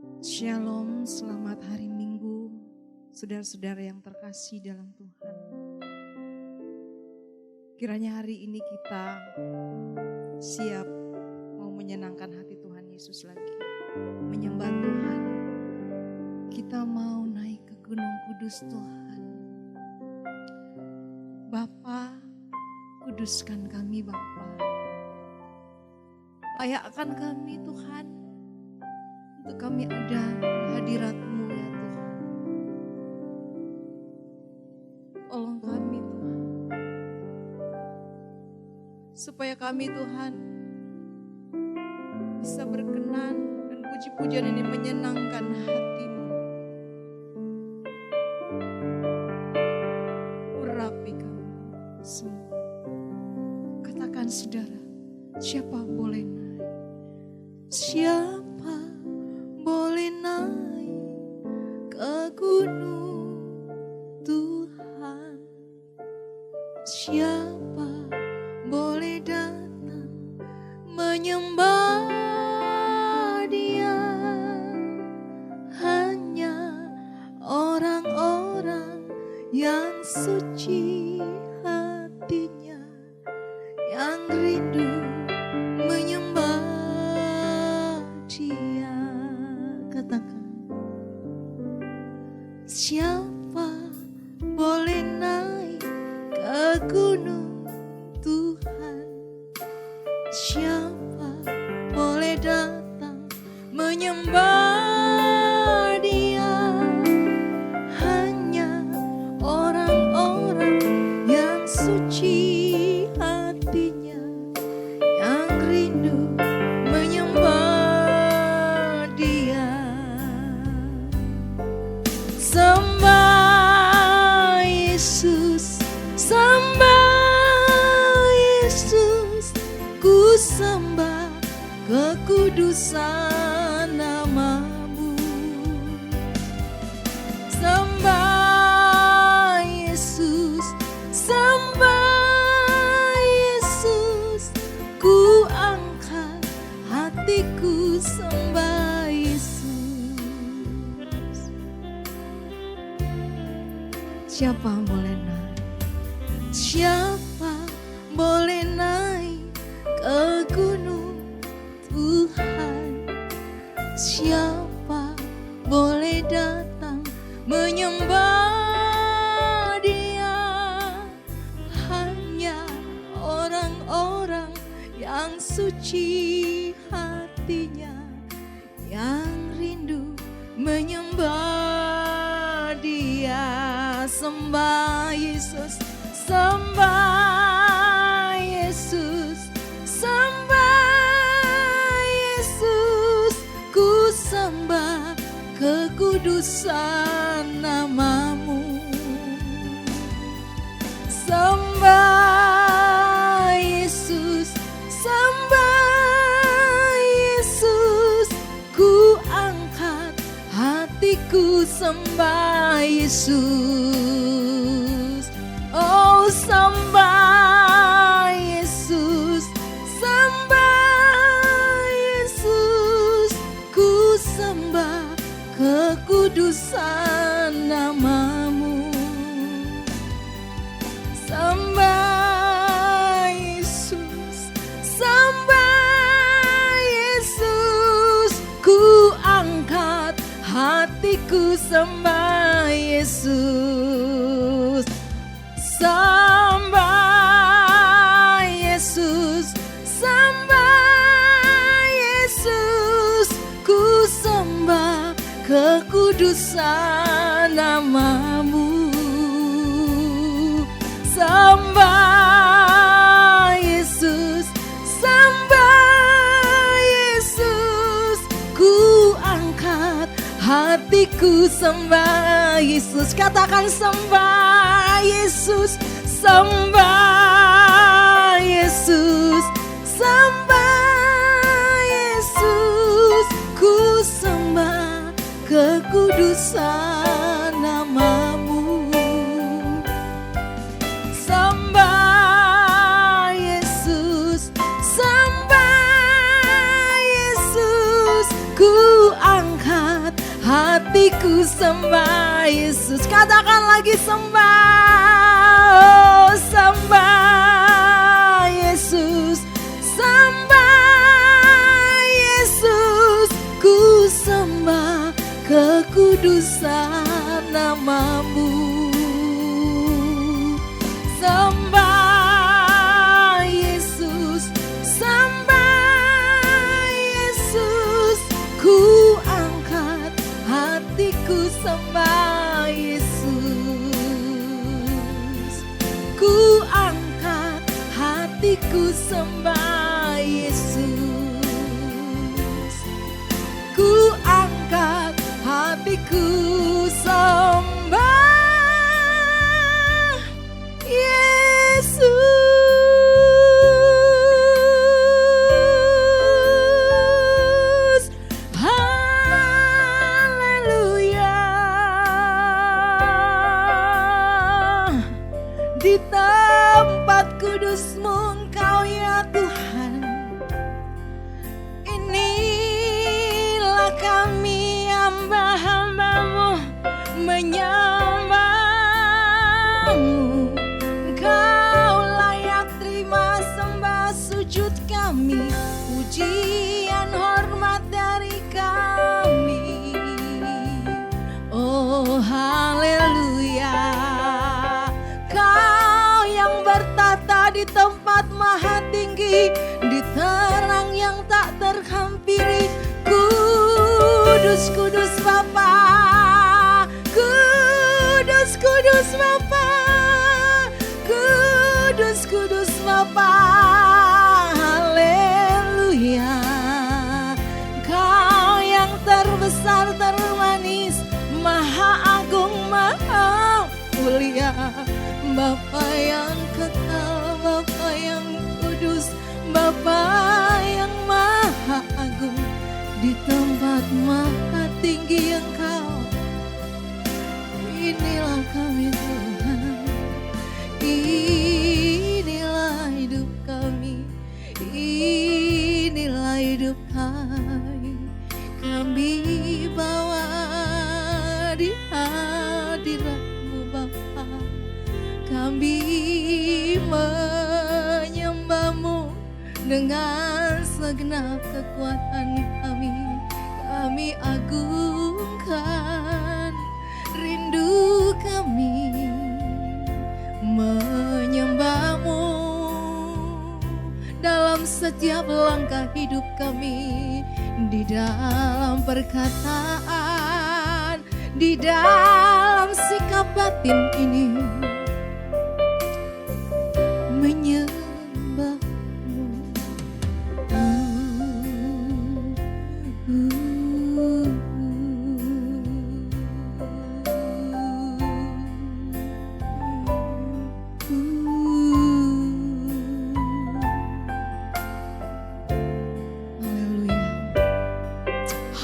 Shalom, selamat hari Minggu, saudara-saudara yang terkasih dalam Tuhan. Kiranya hari ini kita siap mau menyenangkan hati Tuhan Yesus lagi, menyembah Tuhan. Kita mau naik ke Gunung Kudus Tuhan. Bapa, kuduskan kami Bapa. Layakkan kami Tuhan, untuk kami ada di hadirat-Mu ya Tuhan. Tolong kami Tuhan, supaya kami Tuhan bisa berkenan dan puji-pujian ini menyenangkan hati-Mu. Urapi kami semua. Katakan saudara, siapa boleh naik? Siapa boleh naik ke gunung Tuhan? Siapa boleh datang menyembah Dia? Hanya orang-orang yang suci hatinya, yang rindu menyembah Dia. Katakan, siapa boleh naik ke gunung Tuhan? Siapa boleh datang menyembah Dia? Hanya orang-orang yang suci hatinya, yang rindu menyembah Dia. Sembah Yesus, sembah Yesus, ku sembah kekudusan nama-Mu. Sembah Yesus, sembah Yesus, ku angkat hatiku sembah Yesus. Siapa boleh naik? Siapa boleh naik ke gunung Tuhan? Siapa boleh datang menyembah Dia? Hanya orang-orang yang suci hatinya, yang rindu menyembah Dia. Sembah Yesus, sembah Yesus, sembah Yesus, ku sembah kekudusan nama-Mu. Sembah Yesus, sembah Yesus, ku angkat hatiku sembah Yesus. Oh, sembah Yesus, sembah Yesus, ku sembah kekudusan nama-Mu. Sembah Yesus, sembah Yesus, ku angkat hatiku sembah Yesus. Sembah Yesus, sembah Yesus, ku sembah kekudusan nama-Mu. Sembah Yesus, sembah Yesus, ku angkat hatiku sembah Yesus. Katakan sembah Yesus, sembah Yesus, sembah Yesus, ku sembah kekudusan nama-Mu. Sembah Yesus, sembah Yesus, ku angkat hatiku sembah Yesus. Katakan lagi sembah, oh, sembah Yesus, sembah Yesus, ku sembah kekudusan namamu. Sembah Yesus, sembah Yesus, ku angkat hatiku sembah Yesus, ku angkat hatiku sembah Yesus, ku angkat hatiku sembah Yesus. Haleluya. Di tempat kudus-Mu Engkau ya Tuhan, inilah kami hamba-hamba-Mu menyembah-Mu. Engkau layak terima sembah sujud kami, pujian hormat dari kami. Oh haleluya. Kau yang bertata di tempat maha tinggi, di terang yang tak terhampiri. Kudus, kudus Bapa, kudus, kudus Bapa, kudus, kudus Bapa. Haleluya. Kau yang terbesar, termanis, maha agung, maha mulia. Bapa yang kekal, Bapa yang kudus, Bapa yang maha agung. Di tempat maha tinggi Engkau, inilah kami Tuhan, inilah hidup kami, inilah hidup kami. Kami bawa di hadirat-Mu Bapa, kami menyembah-Mu dengan segenap kekuatan kami. Kami agungkan rindu kami menyembah-Mu dalam setiap langkah hidup kami, di dalam perkataan, di dalam sikap batin ini.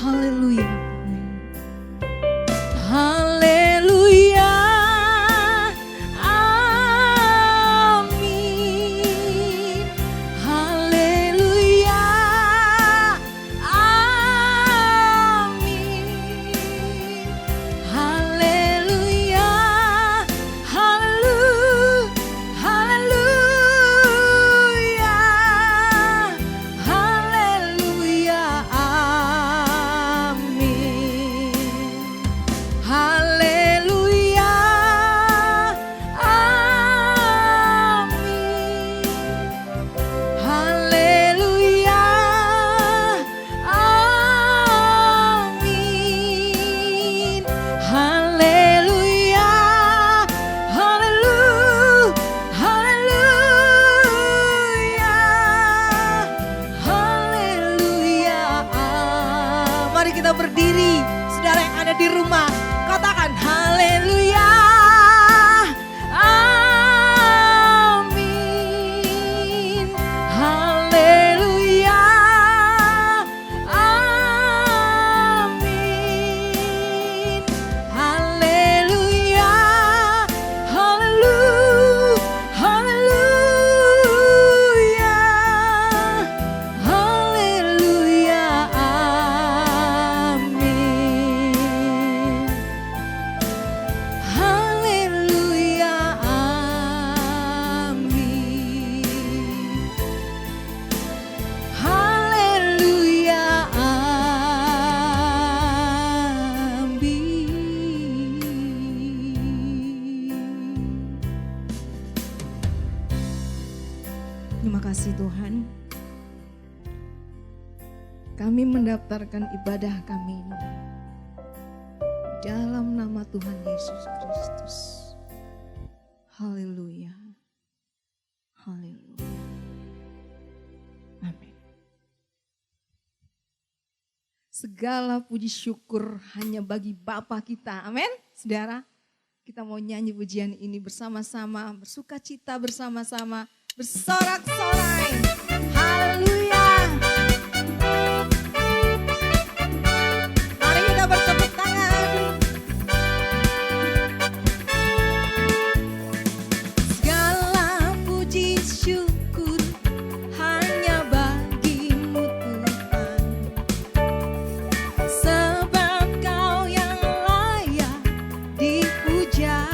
Haleluya. Haleluya. Amin. Haleluya. Amin. Haleluya. Haleluya. Haleluya. Haleluya, amin. Haleluya, amin. Haleluya, haleluya. Mari kita berdiri, saudara yang ada di rumah. Katakan haleluya, amin. Haleluya, amin. Haleluya, haleluya. Haleluya, amin. Kami mendaftarkan ibadah kami ini dalam nama Tuhan Yesus Kristus. Haleluya. Haleluya. Amin. Segala puji syukur hanya bagi Bapa kita. Amin. Saudara, kita mau nyanyi pujian ini bersama-sama, bersuka cita bersama-sama, bersorak-sorai. Haleluya. Mari kita bertepuk tangan. Segala puji syukur hanya bagimu Tuhan, sebab Kau yang layak dipuja.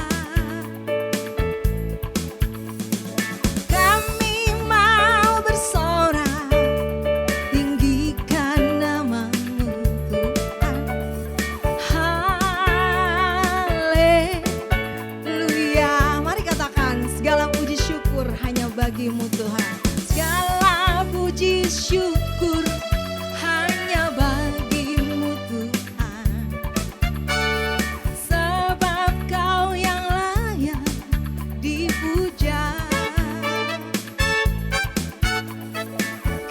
Kami mau bersorak, tinggikan namamu Tuhan. Haleluya. Mari katakan, segala puji syukur hanya bagimu Tuhan. Segala puji syukur hanya bagimu Tuhan, sebab Kau yang layak dipuja.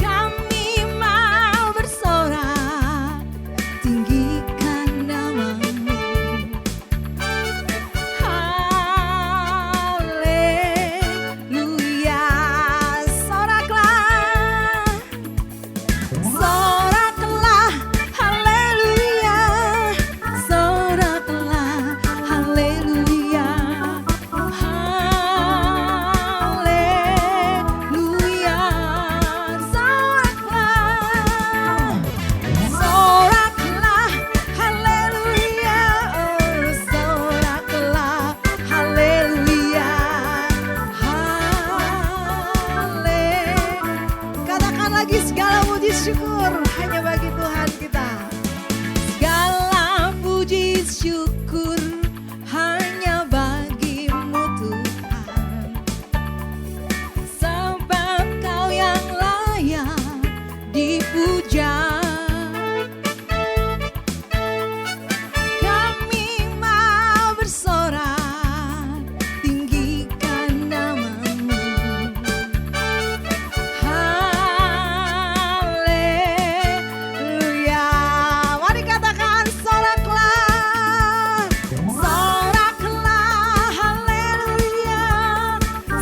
Kami mau bersorak, tinggikan namamu. Haleluya. Soraklah, soraklah, haleluya. Soraklah, haleluya. Haleluya. Soraklah, soraklah, haleluya. Oh, soraklah, haleluya. Katakan lagi, segala puji syukur hanya bagi Tuhan kita. Segala puji syukur hanya bagimu Tuhan, sebab Kau yang layak dipuja. Kami mau bersorak, tinggikan namamu. Haleluya. Mari katakan, soraklah, soraklah, haleluya.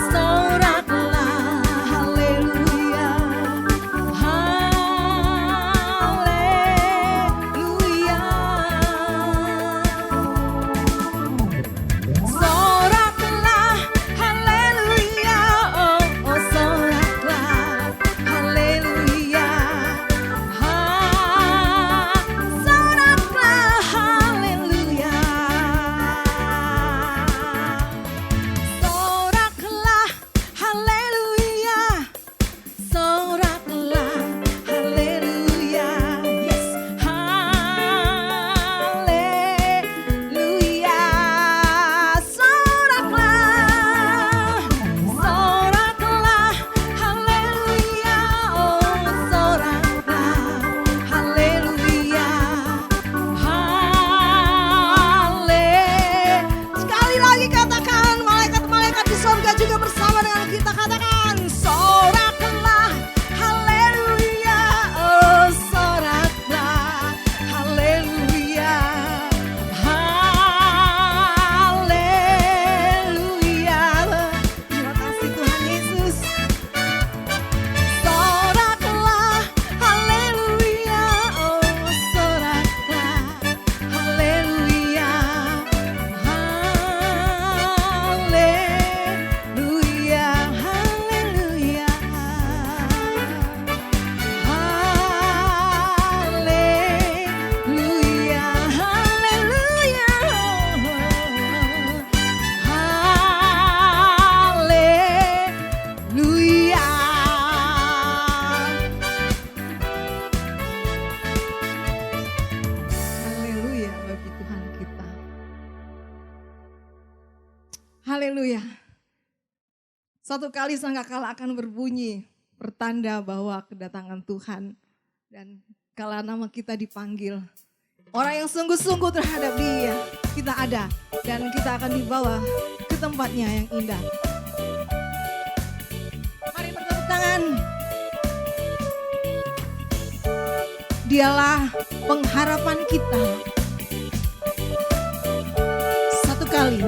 Soraklah, haleluya. Haleluya. Soraklah, haleluya. Oh, oh, soraklah, haleluya. Soraklah, haleluya. Soraklah, haleluya. Soraklah, haleluya. Yes, haleluya. Soraklah, soraklah, haleluya. Oh, soraklah, haleluya. Sekali lagi katakan, malaikat-malaikat di surga juga bersama dengan kita. Katakan, soraklah, haleluya. Oh, soraklah, haleluya. Haleluya. Terima kasih Tuhan Yesus. Soraklah, haleluya. Oh, soraklah, haleluya. Haleluya, haleluya. Haleluya, haleluya. Haleluya. Haleluya bagi Tuhan kita. Haleluya. Satu kali sangkakala akan berbunyi, pertanda bahwa kedatangan Tuhan. Dan kala nama kita dipanggil. Orang yang sungguh-sungguh terhadap Dia, kita ada dan kita akan dibawa ke tempatnya yang indah. Mari bertepuk tangan. Dialah pengharapan kita. Satu kali.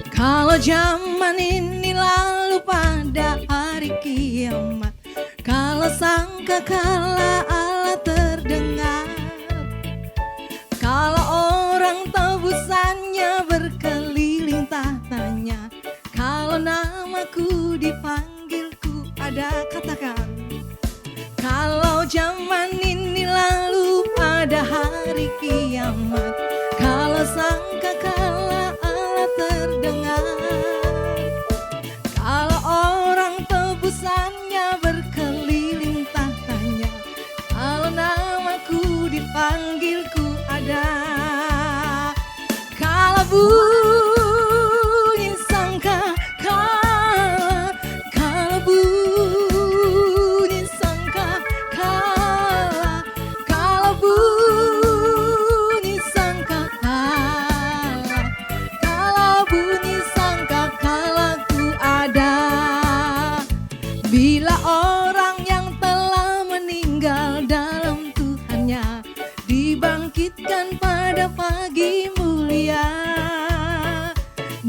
Kalau zaman ini lalu pada hari kiamat, kalau sangkakala Allah terdengar, kalau orang tebusannya berkeliling tahtanya, kalau namaku dipanggil ku ada, katakan. Kalau zaman ini lalu pada hari kiamat, kalau sangkakala Allah terdengar, kalau orang tebusannya berkeliling tahtanya, kalau namaku dipanggil ku ada. Kalau bunyi sangkakala, kalau bunyi sangkakala, kalau bunyi sangkakala, kalau bunyi sangkakala ku ada. Bila orang yang telah meninggal dalam Tuhannya dibangkitkan pada pagi mulia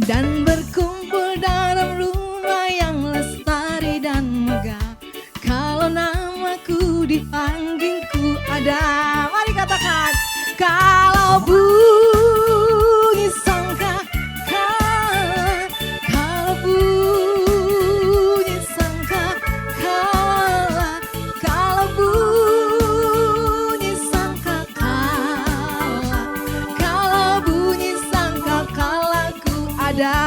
dan berkumpul dalam rumah yang lestari dan megah, kalau namaku dipanggil ku ada. Mari katakan, kalau bunyi sangkakala, kalau bunyi sangkakala, kalau bunyi sangkakala, kalau bunyi sangkakala ku ada.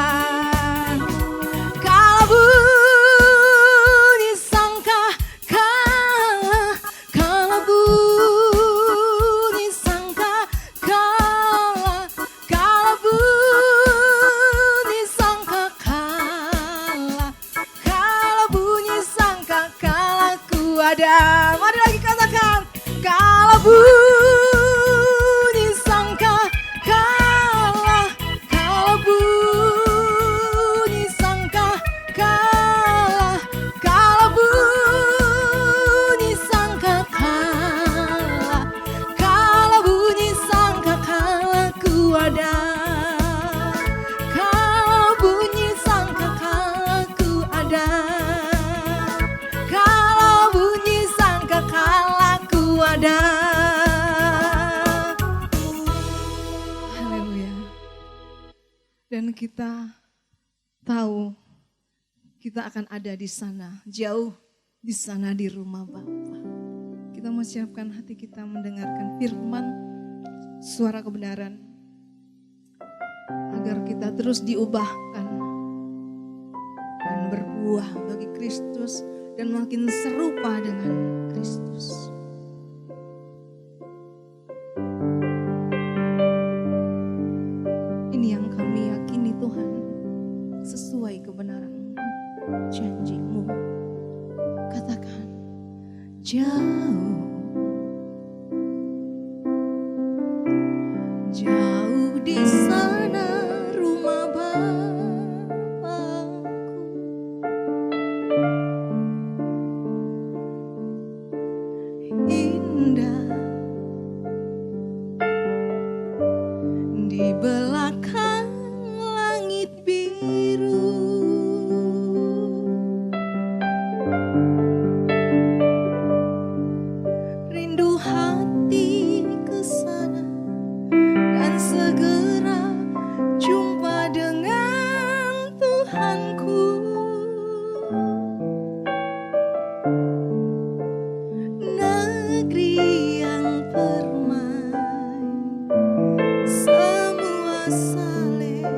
Kalau bunyi sangkakala, kalau bunyi sangkakala, kalau bunyi sangkakala, kalau bunyi sangkakala ku ada. Mari lagi katakan, kalau bunyi sangkakala, kalau bunyi sangkakala, kalau bunyi sangkakala, kalau bunyi sangkakala ku ada. Kalau bunyi sangkakala ku ada. Kalau bunyi sangkakala ku ada. Haleluya. Dan kita tahu kita akan ada di sana, jauh di sana di rumah Bapa. Kita mau siapkan hati kita mendengarkan firman, suara kebenaran, agar kita terus diubahkan dan berbuah bagi Kristus dan makin serupa dengan Kristus. Ini yang kami yakini Tuhan, sesuai kebenaran janji-Mu. Katakan, jauh, jauh di sana rumah Bapakku, indah di belakang langit biru. Rindu hati ke sana dan segera jumpa dengan Tuhanku. Negeri yang permai, semua saling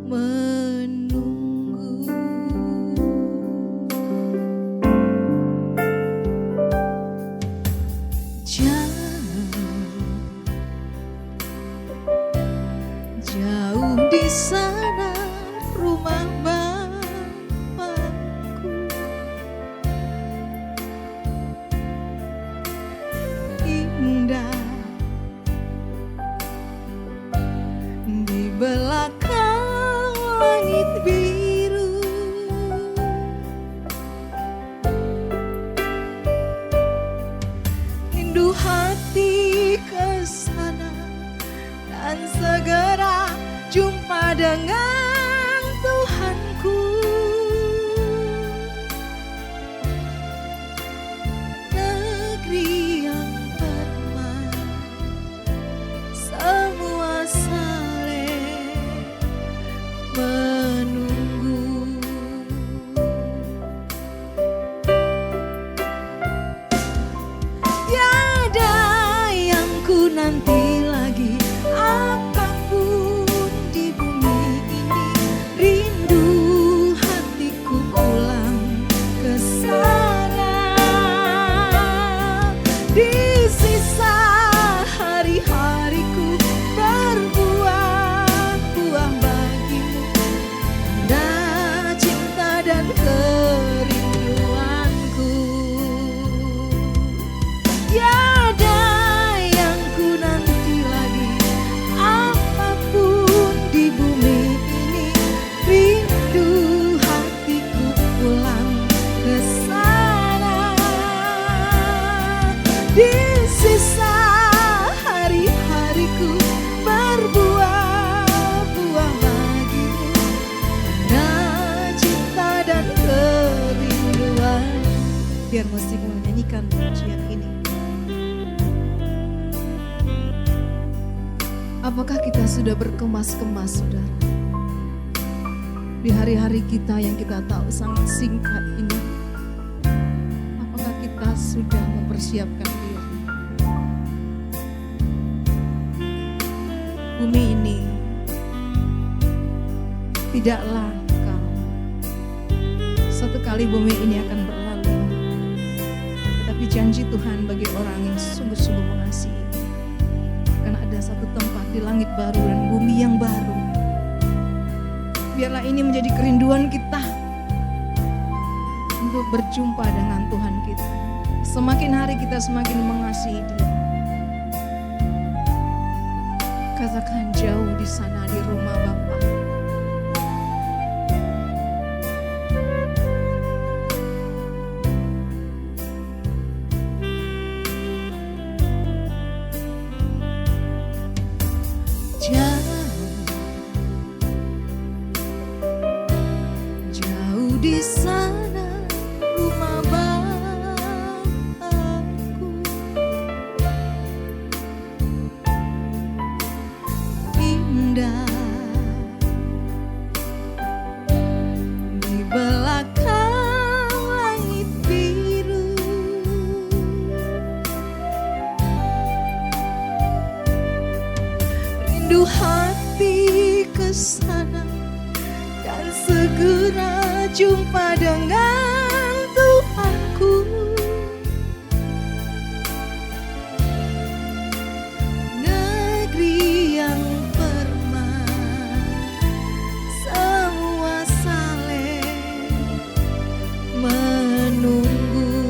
menunggu. Jauh di sana rumah Bapakku, hati ke sana dan segera jumpa dengan Tuhanku. Negeri yang permai, semua saling menunggu. Tiada yang ku nanti lagi, apapun di bumi ini. Rindu hatiku pulang ke sana. Di sisa hari-hariku berbuah-buah bagimu, tanda cinta dan kerinduanku. Tiada yang ku nanti lagi, apapun di bumi ini. Rindu hatiku pulang ke sana. Di sisa hari-hariku berbuah-buah bagimu, tanda cinta dan kerinduan. Biar musik menyanyikan pujian ini. Apakah kita sudah berkemas-kemas, saudara? Di hari-hari kita yang kita tahu sangat singkat ini, apakah kita sudah mempersiapkan diri? Bumi ini tidaklah kekal. Suatu kali bumi ini akan berlalu. Tetapi janji Tuhan bagi orang yang sungguh-sungguh mengasihi, akan ada satu tempat di langit baru dan bumi yang baru. Biarlah ini menjadi kerinduan kita untuk berjumpa dengan Tuhan kita. Semakin hari kita semakin mengasihi Dia. Katakan, jauh di sana di rumah Bapa. Jauh di sana rumah Bapakku. Indah di belakang langit biru. Rindu hati ke sana dan segera jumpa dengan Tuhanku. Negeri yang permai, semua saling menunggu.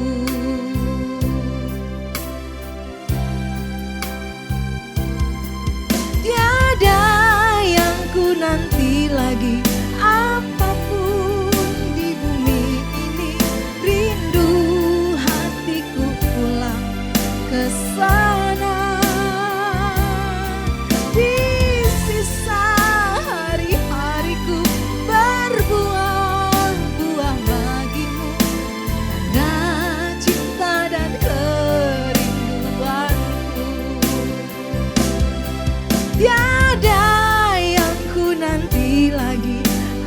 Tiada yang ku nanti lagi, apapun di bumi ini. Rindu hatiku pulang ke sana. Di sisa hari-hariku berbuah-buah bagimu, tanda cinta dan kerinduanku. Tiada yang ku nanti lagi,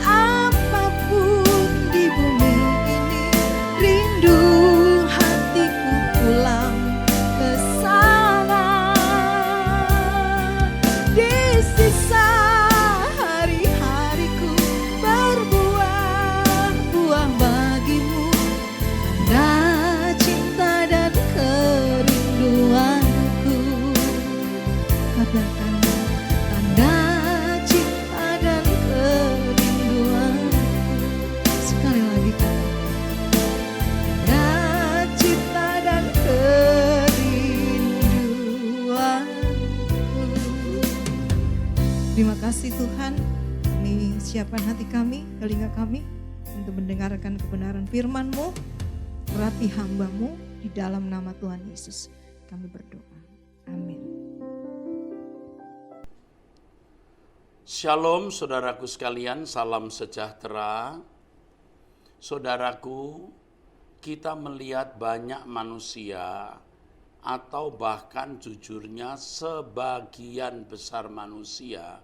apapun di bumi ini. Rindu hatiku pulang ke sana. Di sisa hari-hariku berbuah-buah bagimu, tanda cinta dan kerinduanku. Katakan, tanda cinta dan kerinduanku. Sekali lagi, tanda cinta dan kerinduanku. Terima kasih Tuhan. Ini siapkan hati kami, telinga kami untuk mendengarkan kebenaran firman-Mu. Berarti hamba-Mu di dalam nama Tuhan Yesus. Kami berdoa. Amin. Shalom saudaraku sekalian, salam sejahtera. Saudaraku, kita melihat banyak manusia atau bahkan jujurnya sebagian besar manusia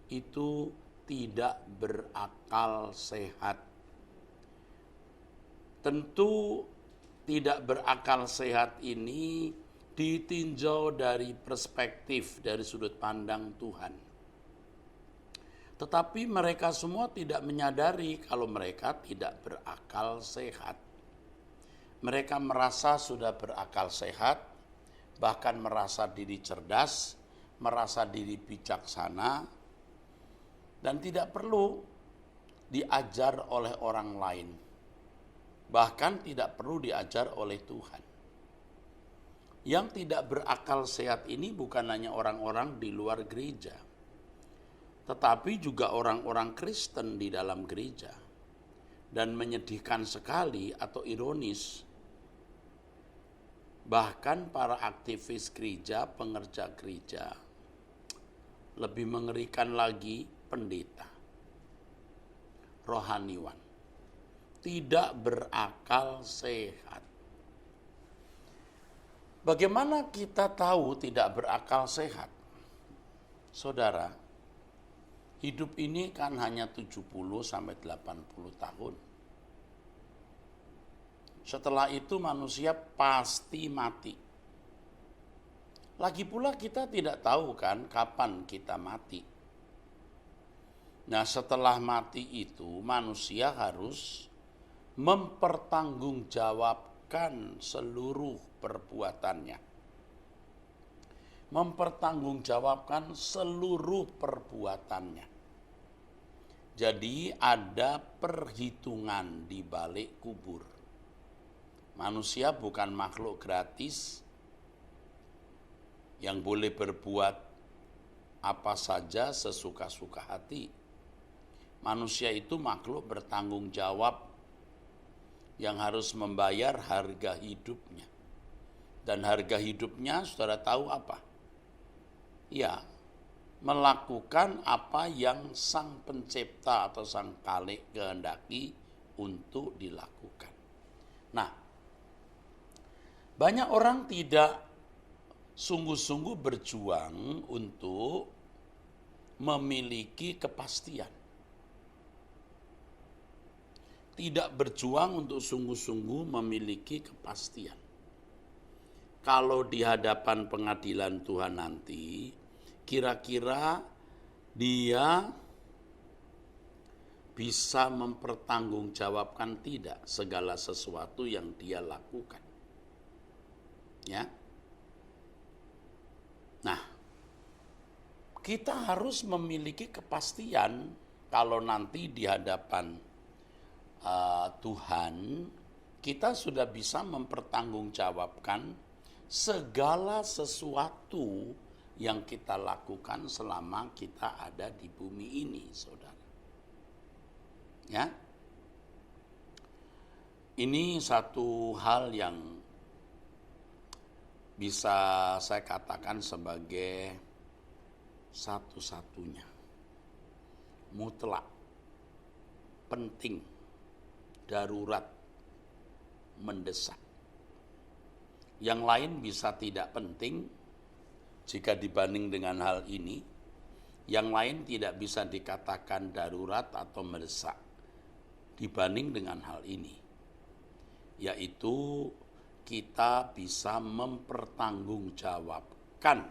itu tidak berakal sehat. Tentu tidak berakal sehat ini ditinjau dari perspektif, dari sudut pandang Tuhan. Tetapi mereka semua tidak menyadari kalau mereka tidak berakal sehat. Mereka merasa sudah berakal sehat, bahkan merasa diri cerdas, merasa diri bijaksana, dan tidak perlu diajar oleh orang lain. Bahkan tidak perlu diajar oleh Tuhan. Yang tidak berakal sehat ini bukan hanya orang-orang di luar gereja, tetapi juga orang-orang Kristen di dalam gereja. Dan menyedihkan sekali atau ironis, bahkan para aktivis gereja, pengerja gereja, lebih mengerikan lagi pendeta, rohaniwan, tidak berakal sehat. Bagaimana kita tahu tidak berakal sehat? Saudara, hidup ini kan hanya 70 sampai 80 tahun. Setelah itu manusia pasti mati. Lagi pula kita tidak tahu kan kapan kita mati. Nah, setelah mati itu manusia harus mempertanggungjawabkan seluruh perbuatannya. Mempertanggungjawabkan seluruh perbuatannya. Jadi ada perhitungan di balik kubur. Manusia bukan makhluk gratis yang boleh berbuat apa saja sesuka-suka hati. Manusia itu makhluk bertanggung jawab yang harus membayar harga hidupnya. Dan harga hidupnya saudara tahu apa? Ya, melakukan apa yang Sang Pencipta atau Sang Khalik kehendaki untuk dilakukan. Nah, banyak orang tidak sungguh-sungguh berjuang untuk memiliki kepastian. Tidak berjuang untuk sungguh-sungguh memiliki kepastian. Kalau di hadapan pengadilan Tuhan nanti, kira-kira dia bisa mempertanggungjawabkan tidak segala sesuatu yang dia lakukan. Ya. Nah, kita harus memiliki kepastian kalau nanti di hadapan Tuhan, kita sudah bisa mempertanggungjawabkan segala sesuatu yang kita lakukan selama kita ada di bumi ini, saudara. Ya, ini satu hal yang bisa saya katakan sebagai satu-satunya, mutlak, penting, darurat, mendesak. Yang lain bisa tidak penting jika dibanding dengan hal ini. Yang lain tidak bisa dikatakan darurat atau mendesak dibanding dengan hal ini. Yaitu kita bisa mempertanggungjawabkan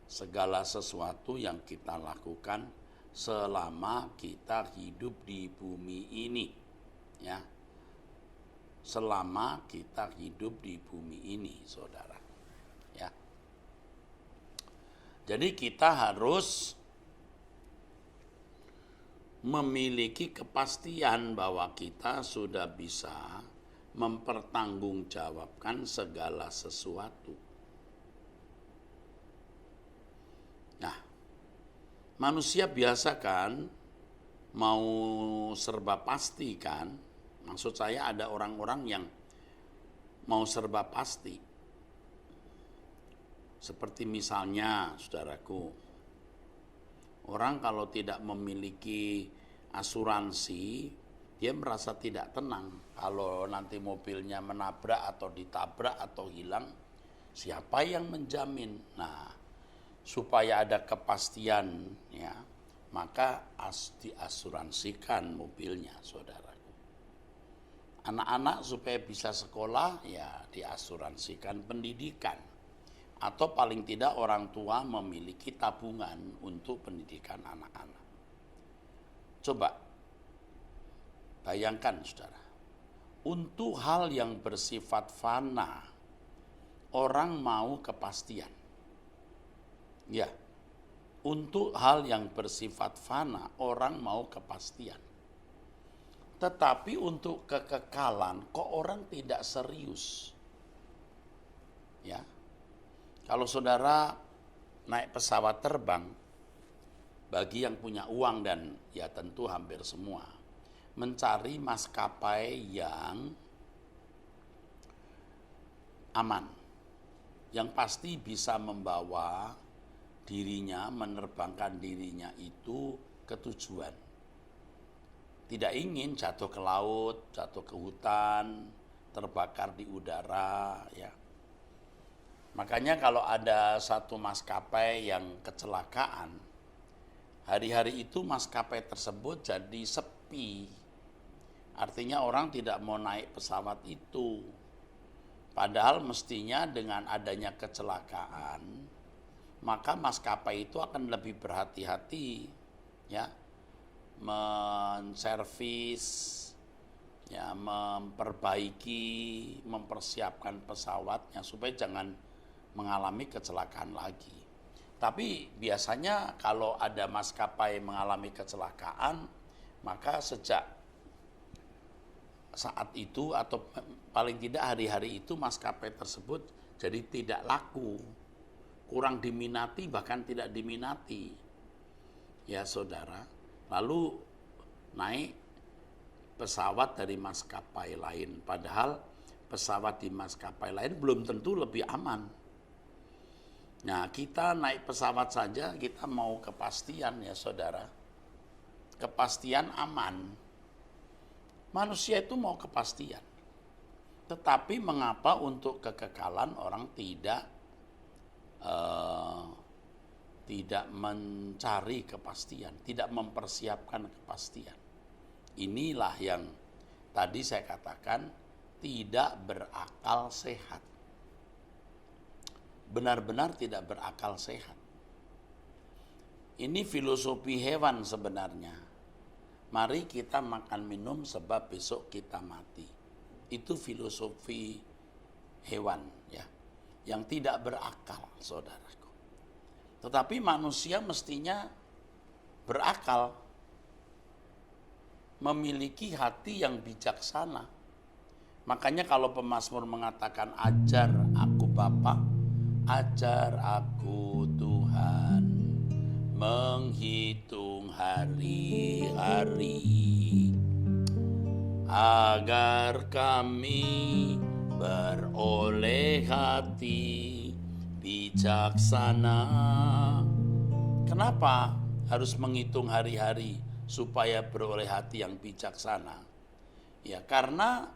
segala sesuatu yang kita lakukan selama kita hidup di bumi ini. Ya. Selama kita hidup di bumi ini, saudara. Ya. Jadi kita harus memiliki kepastian bahwa kita sudah bisa mempertanggungjawabkan segala sesuatu. Nah, manusia biasa kan mau serba pasti kan. Maksud saya ada orang-orang yang mau serba pasti. Seperti misalnya, saudaraku, orang kalau tidak memiliki asuransi, dia merasa tidak tenang. Kalau nanti mobilnya menabrak atau ditabrak atau hilang, siapa yang menjamin? Nah, supaya ada kepastian, ya, maka diasuransikan mobilnya, saudaraku. Anak-anak supaya bisa sekolah, ya diasuransikan pendidikan. Atau paling tidak orang tua memiliki tabungan untuk pendidikan anak-anak. Coba bayangkan, saudara, untuk hal yang bersifat fana, orang mau kepastian. Ya, untuk hal yang bersifat fana, orang mau kepastian. Tetapi untuk kekekalan, kok orang tidak serius? Ya, kalau saudara naik pesawat terbang, bagi yang punya uang dan ya tentu hampir semua, mencari maskapai yang aman, yang pasti bisa membawa dirinya, menerbangkan dirinya itu ke tujuan. Tidak ingin jatuh ke laut, jatuh ke hutan, terbakar di udara, ya. Makanya kalau ada satu maskapai yang kecelakaan, hari-hari itu maskapai tersebut jadi sepi. Artinya orang tidak mau naik pesawat itu. Padahal mestinya dengan adanya kecelakaan, maka maskapai itu akan lebih berhati-hati, ya, menservis, ya, memperbaiki, mempersiapkan pesawatnya supaya jangan mengalami kecelakaan lagi. Tapi biasanya kalau ada maskapai mengalami kecelakaan, maka sejak saat itu atau paling tidak hari-hari itu maskapai tersebut jadi tidak laku, kurang diminati, bahkan tidak diminati. Ya saudara, lalu naik pesawat dari maskapai lain, padahal pesawat di maskapai lain belum tentu lebih aman. Nah, kita naik pesawat saja kita mau kepastian, ya saudara. Kepastian aman. Manusia itu mau kepastian. Tetapi mengapa untuk kekekalan orang tidak mencari kepastian, tidak mempersiapkan kepastian? Inilah yang tadi saya katakan tidak berakal sehat. Benar-benar tidak berakal sehat. Ini filosofi hewan sebenarnya. Mari kita makan minum sebab besok kita mati. Itu filosofi hewan, ya, yang tidak berakal, saudaraku. Tetapi manusia mestinya berakal, memiliki hati yang bijaksana. Makanya kalau pemazmur mengatakan, ajar aku Bapa, ajar aku Tuhan, menghitung hari-hari, agar kami beroleh hati bijaksana. Kenapa harus menghitung hari-hari supaya beroleh hati yang bijaksana? Ya, karena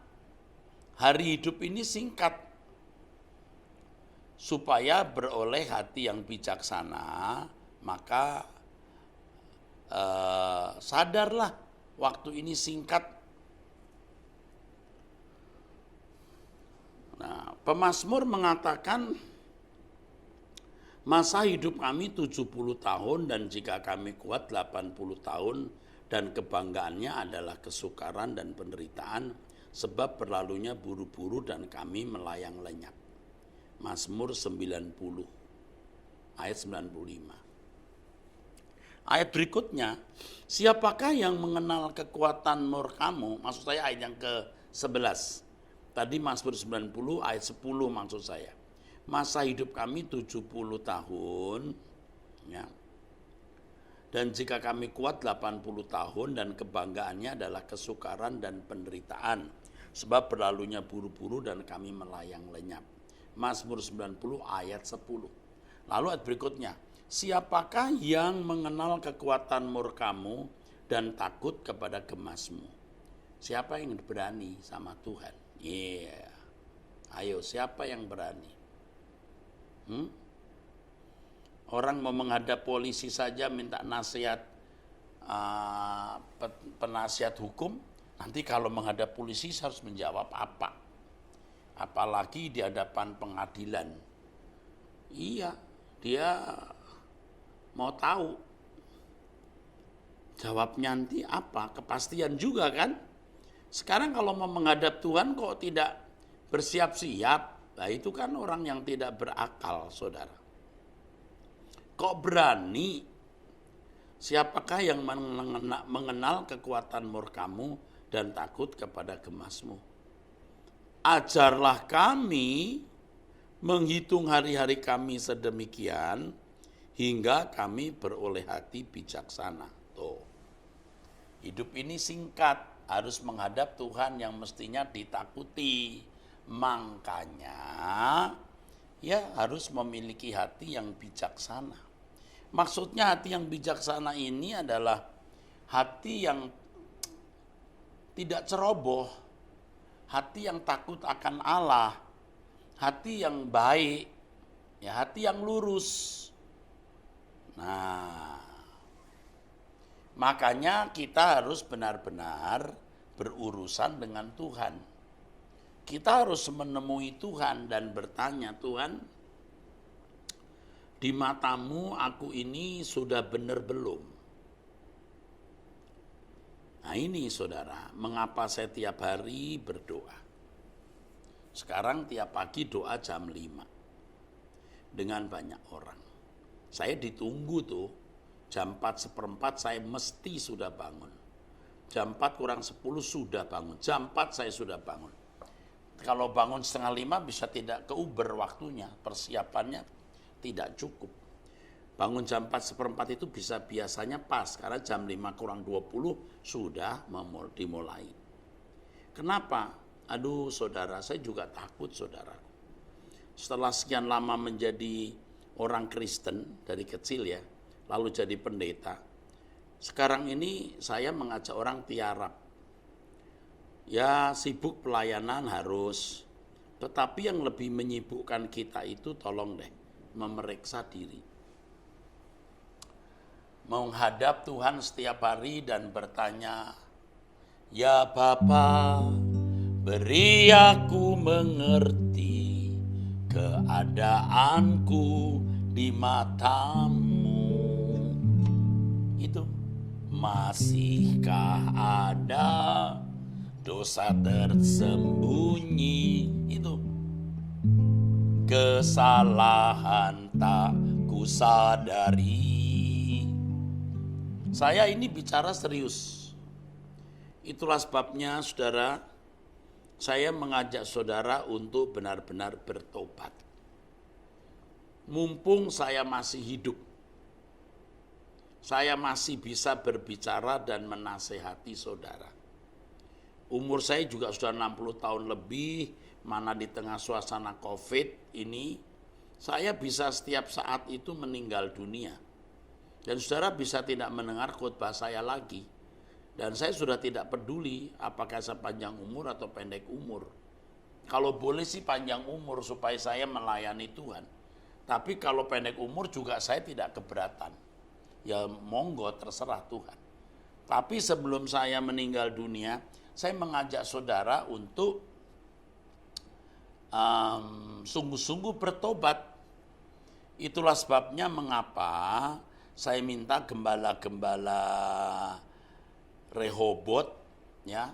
hari hidup ini singkat. Supaya beroleh hati yang bijaksana, maka sadarlah waktu ini singkat. Nah, pemazmur mengatakan, masa hidup kami 70 tahun dan jika kami kuat 80 tahun dan kebanggaannya adalah kesukaran dan penderitaan sebab berlalunya buru-buru dan kami melayang lenyap. Mazmur 90 ayat 95. Ayat berikutnya, siapakah yang mengenal kekuatan murkamu? Maksud saya ayat yang ke-11. Tadi Mazmur 90 ayat 10 maksud saya. Masa hidup kami 70 tahun, ya. Dan jika kami kuat 80 tahun dan kebanggaannya adalah kesukaran dan penderitaan sebab berlalunya buru-buru dan kami melayang lenyap. Mazmur 90 ayat 10. Lalu ayat berikutnya, siapakah yang mengenal kekuatan murkamu dan takut kepada gemasmu? Siapa yang berani sama Tuhan? Iya. Ayo, siapa yang berani? Orang mau menghadap polisi saja minta nasihat, penasihat hukum, nanti kalau menghadap polisi harus menjawab apa? Apalagi di hadapan pengadilan. Iya, dia mau tahu jawabnya nanti apa, kepastian juga kan. Sekarang kalau mau menghadap Tuhan kok tidak bersiap-siap, nah itu kan orang yang tidak berakal, saudara. Kok berani? Siapakah yang mengenal kekuatan murkamu dan takut kepada gemasmu? Ajarlah kami menghitung hari-hari kami sedemikian hingga kami beroleh hati bijaksana. Tuh. Hidup ini singkat, harus menghadap Tuhan yang mestinya ditakuti. Makanya ya harus memiliki hati yang bijaksana. Maksudnya hati yang bijaksana ini adalah hati yang tidak ceroboh, hati yang takut akan Allah, hati yang baik, ya hati yang lurus. Nah, makanya kita harus benar-benar berurusan dengan Tuhan. Kita harus menemui Tuhan dan bertanya, Tuhan, di matamu aku ini sudah benar belum? Nah ini saudara, mengapa saya tiap hari berdoa? Sekarang tiap pagi doa jam 5 dengan banyak orang. Saya ditunggu tuh, jam 4:15 saya mesti sudah bangun. Jam 4 kurang 10 sudah bangun, jam 4 saya sudah bangun. Kalau bangun 4:30 bisa tidak ke Uber waktunya, persiapannya tidak cukup. Bangun jam 4:15 itu bisa biasanya pas, karena jam 5 kurang 20 sudah dimulai. Kenapa? Aduh saudara, saya juga takut saudara. Setelah sekian lama menjadi orang Kristen dari kecil ya, lalu jadi pendeta. Sekarang ini saya mengajak orang tiarap. Ya sibuk pelayanan harus, tetapi yang lebih menyibukkan kita itu tolong deh, memeriksa diri. Menghadap Tuhan setiap hari dan bertanya, ya Bapa, beri aku mengerti keadaanku di matamu. Itu, masihkah ada dosa tersembunyi, itu kesalahan tak kusadari. Saya ini bicara serius. Itulah sebabnya saudara, saya mengajak saudara untuk benar-benar bertobat. Mumpung saya masih hidup, saya masih bisa berbicara dan menasehati saudara. Umur saya juga sudah 60 tahun lebih, mana di tengah suasana COVID ini, saya bisa setiap saat itu meninggal dunia. Dan saudara bisa tidak mendengar khotbah saya lagi. Dan saya sudah tidak peduli apakah saya panjang umur atau pendek umur. Kalau boleh sih panjang umur supaya saya melayani Tuhan. Tapi kalau pendek umur juga saya tidak keberatan. Ya monggo terserah Tuhan. Tapi sebelum saya meninggal dunia, saya mengajak saudara untuk sungguh-sungguh bertobat. Itulah sebabnya mengapa saya minta gembala-gembala Rehobot, ya,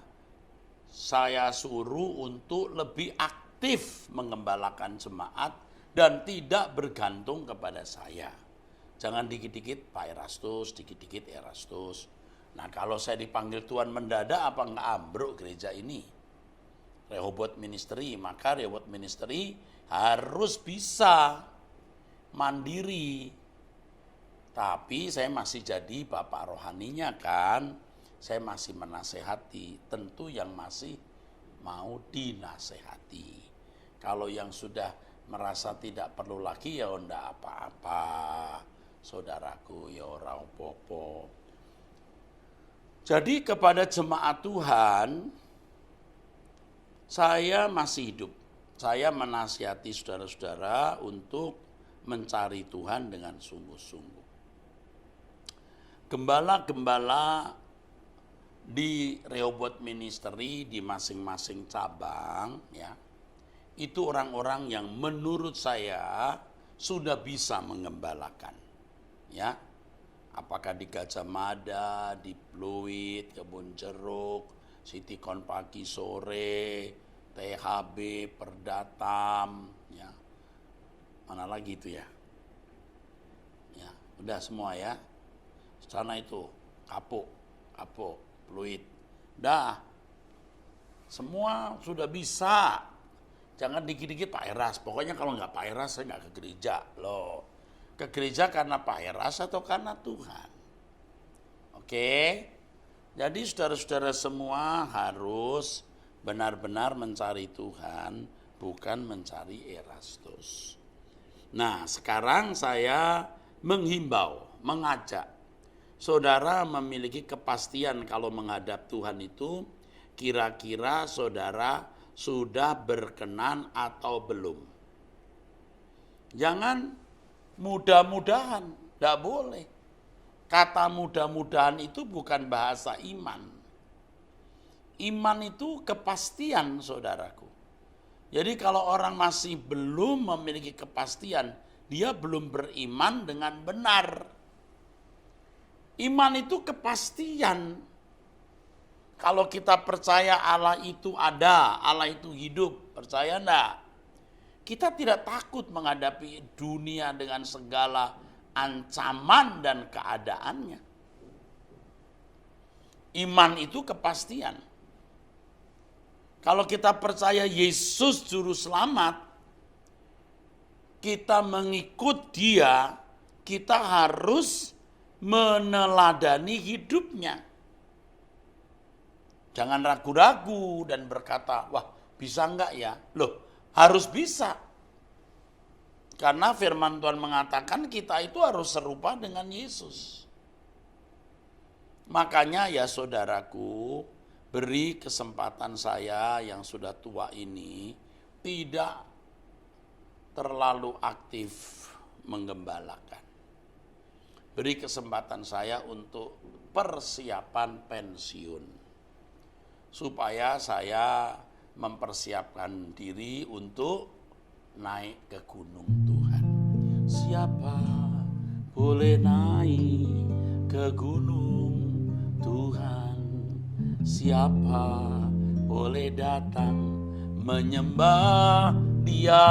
saya suruh untuk lebih aktif mengembalakan jemaat dan tidak bergantung kepada saya. Jangan dikit-dikit Pak Erastus, dikit-dikit Erastus. Nah kalau saya dipanggil Tuhan mendadak, apa enggak ambruk gereja ini? Rehobot Ministry, maka Rehobot Ministry harus bisa mandiri. Tapi saya masih jadi bapak rohaninya kan, saya masih menasehati, tentu yang masih mau dinasehati. Kalau yang sudah merasa tidak perlu lagi, ya ndak apa-apa, saudaraku, ya ora apa-apa. Jadi kepada jemaat Tuhan, saya masih hidup. Saya menasihati saudara-saudara untuk mencari Tuhan dengan sungguh-sungguh. Gembala-gembala di Rehoboth Ministry di masing-masing cabang, ya, itu orang-orang yang menurut saya sudah bisa mengembalakan, ya. Apakah di Gajah Mada, di Pluit, Kebun Jeruk, Sitikon pagi sore, THB, Perdatam, ya. Mana lagi itu ya? Ya, udah semua ya. Sana itu Kapuk, Pluit. Dah. Semua sudah bisa. Jangan dikit-dikit Pak Eras. Pokoknya kalau nggak Pak Eras saya nggak ke gereja loh. Ke gereja karena Pak Eras atau karena Tuhan? Oke. Jadi saudara-saudara semua harus benar-benar mencari Tuhan, bukan mencari Erastus. Nah, sekarang saya menghimbau, mengajak saudara memiliki kepastian kalau menghadap Tuhan itu kira-kira saudara sudah berkenan atau belum. Jangan mudah-mudahan, tidak boleh. Kata mudah-mudahan itu bukan bahasa iman. Iman itu kepastian, saudaraku. Jadi kalau orang masih belum memiliki kepastian, dia belum beriman dengan benar. Iman itu kepastian. Kalau kita percaya Allah itu ada, Allah itu hidup, percaya enggak? Kita tidak takut menghadapi dunia dengan segala ancaman dan keadaannya. Iman itu kepastian. Kalau kita percaya Yesus juru selamat, kita mengikut Dia, kita harus meneladani hidupnya. Jangan ragu-ragu dan berkata, wah bisa enggak ya? Loh, harus bisa. Karena firman Tuhan mengatakan kita itu harus serupa dengan Yesus. Makanya ya saudaraku, beri kesempatan saya yang sudah tua ini tidak terlalu aktif menggembalakan. Beri kesempatan saya untuk persiapan pensiun. Supaya saya mempersiapkan diri untuk naik ke gunung Tuhan. Siapa boleh naik ke gunung Tuhan? Siapa boleh datang menyembah Dia?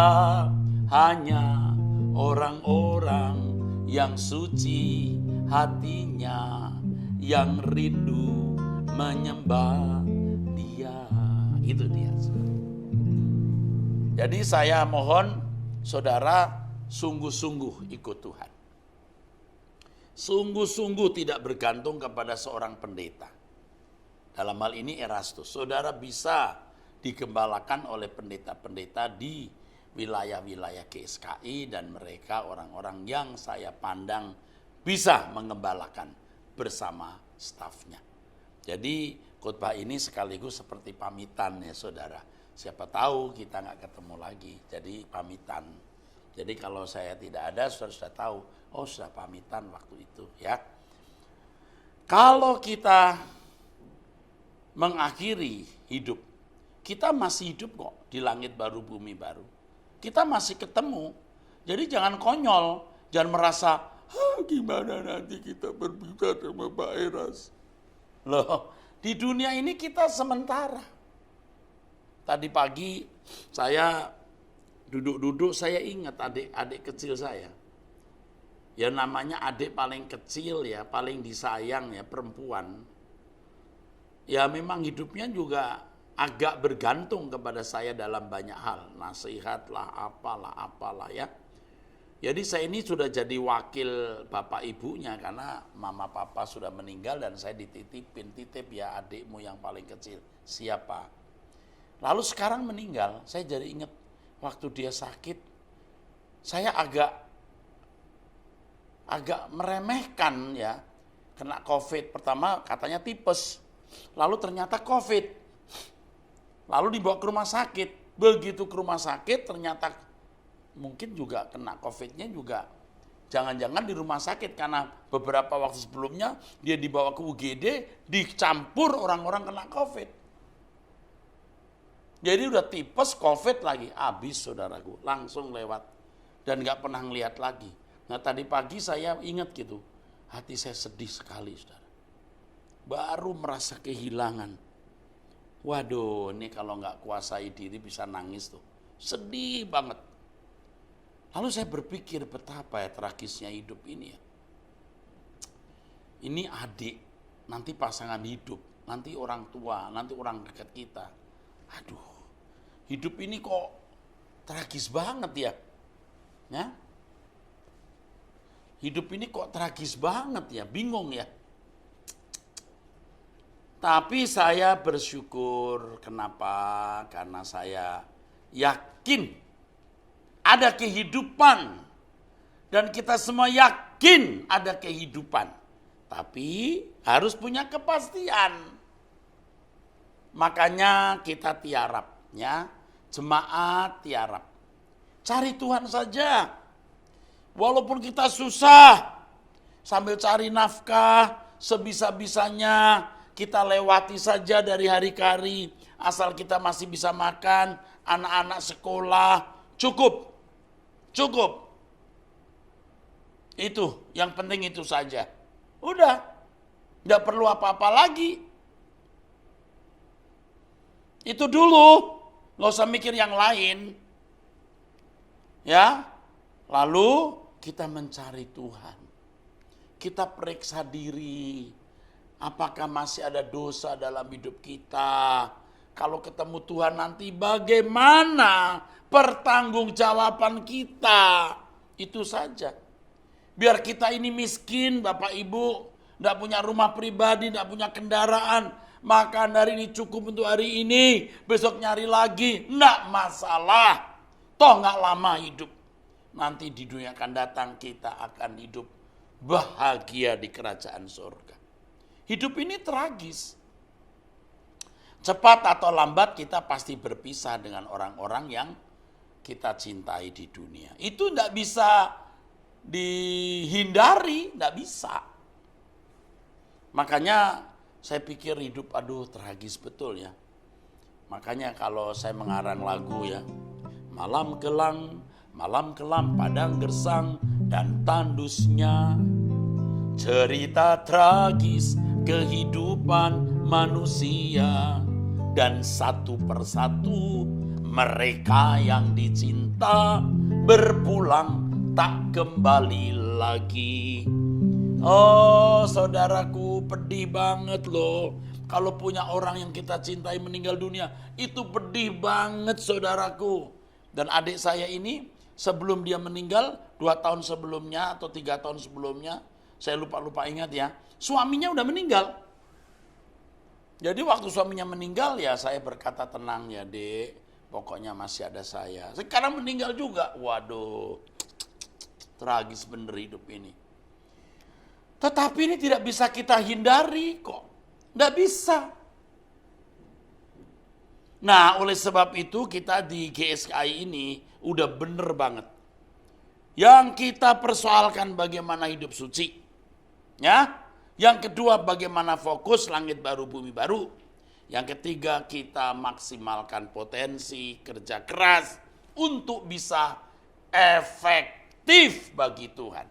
Hanya orang-orang yang suci hatinya, yang rindu menyembah Dia. Itu dia. Jadi saya mohon saudara sungguh-sungguh ikut Tuhan. Sungguh-sungguh tidak bergantung kepada seorang pendeta. Dalam hal ini Erastus. Saudara bisa digembalakan oleh pendeta-pendeta di wilayah-wilayah GSKI dan mereka orang-orang yang saya pandang bisa mengembalakan bersama stafnya. Jadi khotbah ini sekaligus seperti pamitan ya saudara. Siapa tahu kita nggak ketemu lagi, jadi pamitan. Jadi kalau saya tidak ada, sudah tahu, oh sudah pamitan waktu itu ya. Kalau kita mengakhiri hidup, kita masih hidup kok di langit baru, bumi baru. Kita masih ketemu, jadi jangan konyol, jangan merasa, gimana nanti kita berpisah sama Pak Eras. Loh, di dunia ini kita sementara. Tadi pagi saya duduk-duduk, saya ingat adik-adik kecil saya. Ya namanya adik paling kecil ya, paling disayang ya, perempuan. Ya memang hidupnya juga agak bergantung kepada saya dalam banyak hal. Nasihat lah, apalah ya. Jadi saya ini sudah jadi wakil bapak ibunya karena mama papa sudah meninggal dan saya titip ya adikmu yang paling kecil. Siapa? Lalu sekarang meninggal, saya jadi ingat waktu dia sakit, saya agak meremehkan ya, kena COVID. Pertama katanya tipes, lalu ternyata COVID. Lalu dibawa ke rumah sakit. Begitu ke rumah sakit ternyata mungkin juga kena COVID-nya juga. Jangan-jangan di rumah sakit karena beberapa waktu sebelumnya dia dibawa ke UGD, dicampur orang-orang kena COVID. Jadi udah tipes COVID lagi, habis saudaraku, langsung lewat. Dan gak pernah ngeliat lagi. Nah tadi pagi saya ingat gitu, hati saya sedih sekali saudara. Baru merasa kehilangan. Waduh, ini kalau gak kuasai diri bisa nangis tuh. Sedih banget. Lalu saya berpikir betapa ya tragisnya hidup ini ya. Ini adik, nanti pasangan hidup, nanti orang tua, nanti orang dekat kita. Aduh, hidup ini kok tragis banget ya. Ya? Hidup ini kok tragis banget ya, bingung ya. Tapi saya bersyukur, kenapa? Karena saya yakin ada kehidupan. Dan kita semua yakin ada kehidupan. Tapi harus punya kepastian. Makanya kita tiarap, ya, jemaat tiarap. Cari Tuhan saja. Walaupun kita susah, sambil cari nafkah, sebisa-bisanya kita lewati saja dari hari ke hari. Asal kita masih bisa makan, anak-anak sekolah, cukup. Cukup. Itu, yang penting itu saja. Udah, gak perlu apa-apa lagi. Itu dulu, gak usah mikir yang lain. Ya, lalu kita mencari Tuhan. Kita periksa diri. Apakah masih ada dosa dalam hidup kita? Kalau ketemu Tuhan nanti bagaimana pertanggungjawaban kita? Itu saja. Biar kita ini miskin, Bapak Ibu, tidak punya rumah pribadi, tidak punya kendaraan, makan hari ini cukup untuk hari ini, besok nyari lagi, tidak masalah. Toh nggak lama hidup. Nanti di dunia akan datang kita akan hidup bahagia di kerajaan surga. Hidup ini tragis. Cepat atau lambat kita pasti berpisah dengan orang-orang yang kita cintai di dunia. Itu tidak bisa dihindari, tidak bisa. Makanya saya pikir hidup tragis betul ya. Makanya kalau saya mengarang lagu ya, malam kelam padang gersang dan tandusnya, cerita tragis kehidupan manusia. Dan satu persatu mereka yang dicinta berpulang tak kembali lagi. Oh saudaraku, pedih banget loh. Kalau punya orang yang kita cintai meninggal dunia, itu pedih banget saudaraku. Dan adik saya ini sebelum dia meninggal, 2 tahun sebelumnya atau 3 tahun sebelumnya, saya lupa ingat ya, suaminya udah meninggal. Jadi waktu suaminya meninggal ya saya berkata tenang ya dek, pokoknya masih ada saya. Sekarang meninggal juga, waduh, tragis bener hidup ini. Tetapi ini tidak bisa kita hindari kok, tidak bisa. Nah oleh sebab itu kita di GSKI ini udah bener banget. Yang kita persoalkan bagaimana hidup suci. Ya. Yang kedua bagaimana fokus langit baru bumi baru. Yang ketiga kita maksimalkan potensi kerja keras untuk bisa efektif bagi Tuhan.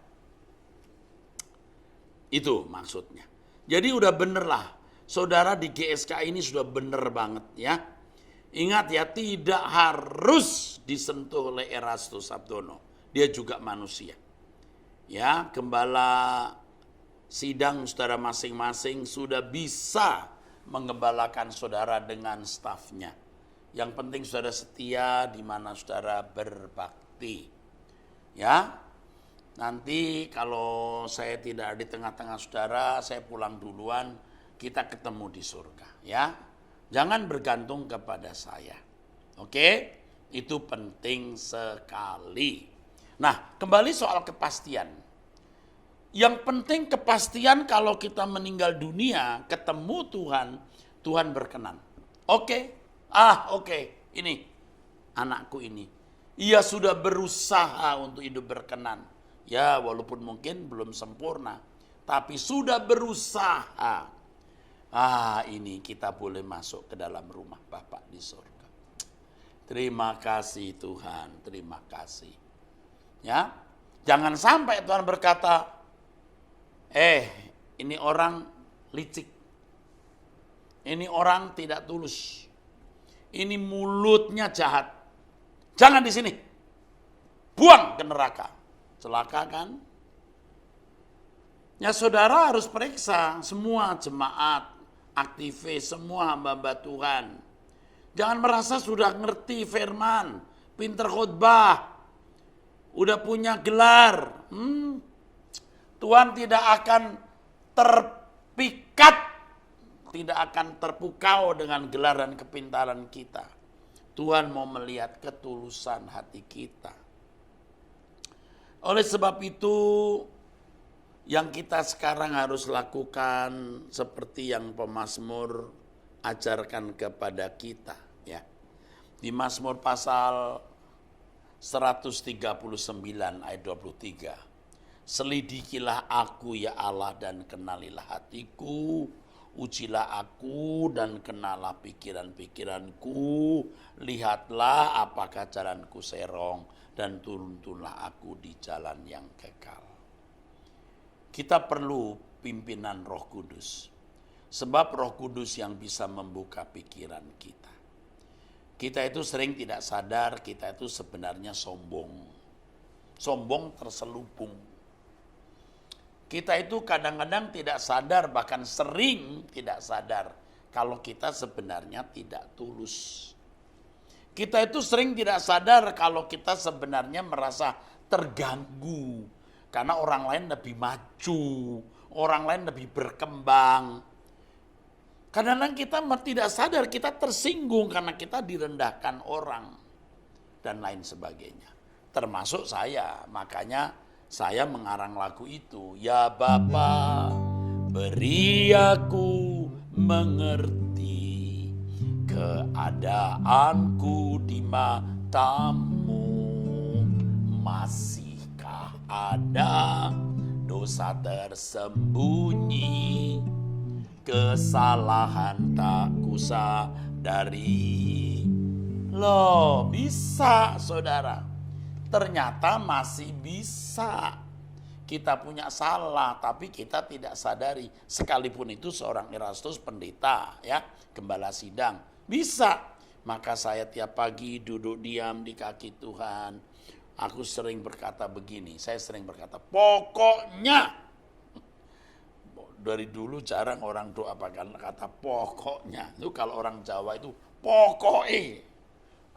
Itu maksudnya. Jadi udah bener lah. Saudara di GSK ini sudah bener banget ya. Ingat ya, tidak harus disentuh oleh Erastus Sabdono. Dia juga manusia. Ya, gembala sidang saudara masing-masing sudah bisa menggembalakan saudara dengan stafnya. Yang penting saudara setia di mana saudara berbakti. Ya, nanti kalau saya tidak di tengah-tengah saudara, saya pulang duluan, kita ketemu di surga. Ya, jangan bergantung kepada saya. Oke, itu penting sekali. Nah, kembali soal kepastian. Yang penting kepastian kalau kita meninggal dunia, ketemu Tuhan, Tuhan berkenan. Oke, ini anakku ini. Ia sudah berusaha untuk hidup berkenan. Ya, walaupun mungkin belum sempurna, tapi sudah berusaha. Ini kita boleh masuk ke dalam rumah Bapa di surga. Terima kasih Tuhan, terima kasih. Ya, jangan sampai Tuhan berkata, ini orang licik. Ini orang tidak tulus. Ini mulutnya jahat. Jangan di sini. Buang ke neraka. Celaka kan? Ya saudara harus periksa semua jemaat, aktivis, semua hamba-hamba Tuhan. Jangan merasa sudah ngerti firman, pinter khotbah, udah punya gelar. Tuhan tidak akan terpikat, tidak akan terpukau dengan gelar dan kepintaran kita. Tuhan mau melihat ketulusan hati kita. Oleh sebab itu, yang kita sekarang harus lakukan seperti yang pemazmur ajarkan kepada kita, ya. Di Mazmur pasal 139 ayat 23. Selidikilah aku ya Allah dan kenalilah hatiku, ujilah aku dan kenalah pikiran-pikiranku, lihatlah apakah jalanku serong dan turunlah aku di jalan yang kekal. Kita perlu pimpinan Roh Kudus. Sebab Roh Kudus yang bisa membuka pikiran kita. Kita itu sering tidak sadar, kita itu sebenarnya sombong. Sombong terselubung. Kita itu kadang-kadang tidak sadar, bahkan sering tidak sadar, kalau kita sebenarnya tidak tulus. Kita itu sering tidak sadar kalau kita sebenarnya merasa terganggu. Karena orang lain lebih maju, orang lain lebih berkembang. Kadang-kadang kita tidak sadar, kita tersinggung karena kita direndahkan orang. Dan lain sebagainya. Termasuk saya, makanya saya mengarang lagu itu. Ya Bapa, beri aku mengerti keadaanku di matamu. Masihkah ada dosa tersembunyi, kesalahan tak kusadari. Loh, bisa saudara. Ternyata masih bisa. Kita punya salah, tapi kita tidak sadari. Sekalipun itu seorang Erastus pendeta, ya, gembala sidang. Bisa. Maka saya tiap pagi duduk diam di kaki Tuhan. Aku sering berkata begini, saya sering berkata, pokoknya. Dari dulu jarang orang doa pakai kata pokoknya. Itu kalau orang Jawa itu pokoknya.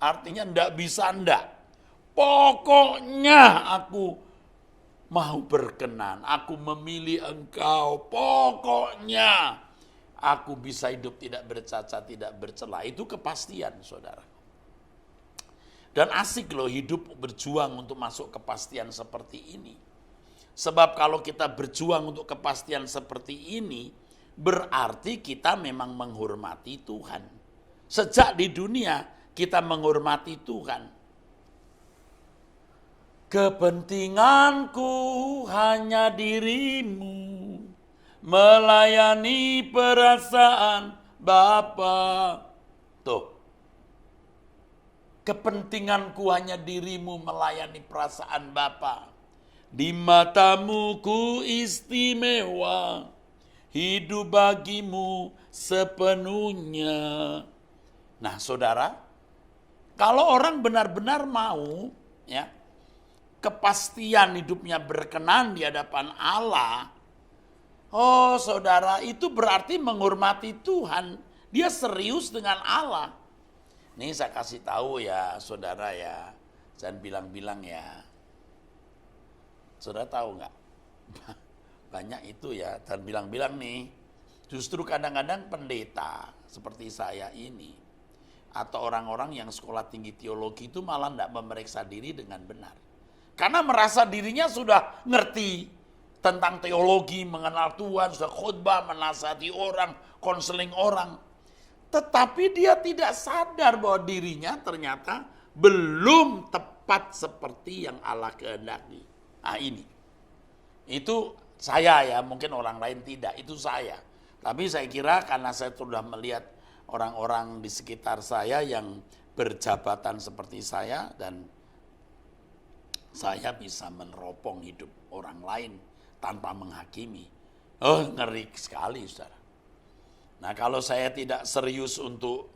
Artinya ndak bisa ndak. Pokoknya aku mau berkenan. Aku memilih engkau. Pokoknya aku bisa hidup tidak bercacat, tidak bercela. Itu kepastian saudara. Dan asik loh hidup berjuang untuk masuk kepastian seperti ini. Sebab kalau kita berjuang untuk kepastian seperti ini, berarti kita memang menghormati Tuhan. Sejak di dunia kita menghormati Tuhan. Kepentinganku hanya dirimu, melayani perasaan Bapa. Tuh. Kepentinganku hanya dirimu, melayani perasaan Bapa. Di matamu ku istimewa, hidup bagimu sepenuhnya. Nah saudara, kalau orang benar-benar mau, ya, kepastian hidupnya berkenan di hadapan Allah, oh saudara, itu berarti menghormati Tuhan. Dia serius dengan Allah. Nih saya kasih tahu ya saudara ya, jangan bilang-bilang ya. Saudara tahu nggak? Banyak itu ya, dan bilang-bilang nih, justru kadang-kadang pendeta seperti saya ini, atau orang-orang yang sekolah tinggi teologi itu malah tidak memeriksa diri dengan benar. Karena merasa dirinya sudah ngerti tentang teologi, mengenal Tuhan, sudah khotbah, menasihati orang, konseling orang. Tetapi dia tidak sadar bahwa dirinya ternyata belum tepat seperti yang Allah kehendaki. Nah ini. Itu saya ya, mungkin orang lain tidak, itu saya. Tapi saya kira karena saya sudah melihat orang-orang di sekitar saya yang berjabatan seperti saya dan saya bisa meneropong hidup orang lain tanpa menghakimi. Oh, ngeri sekali, saudara. Nah, kalau saya tidak serius untuk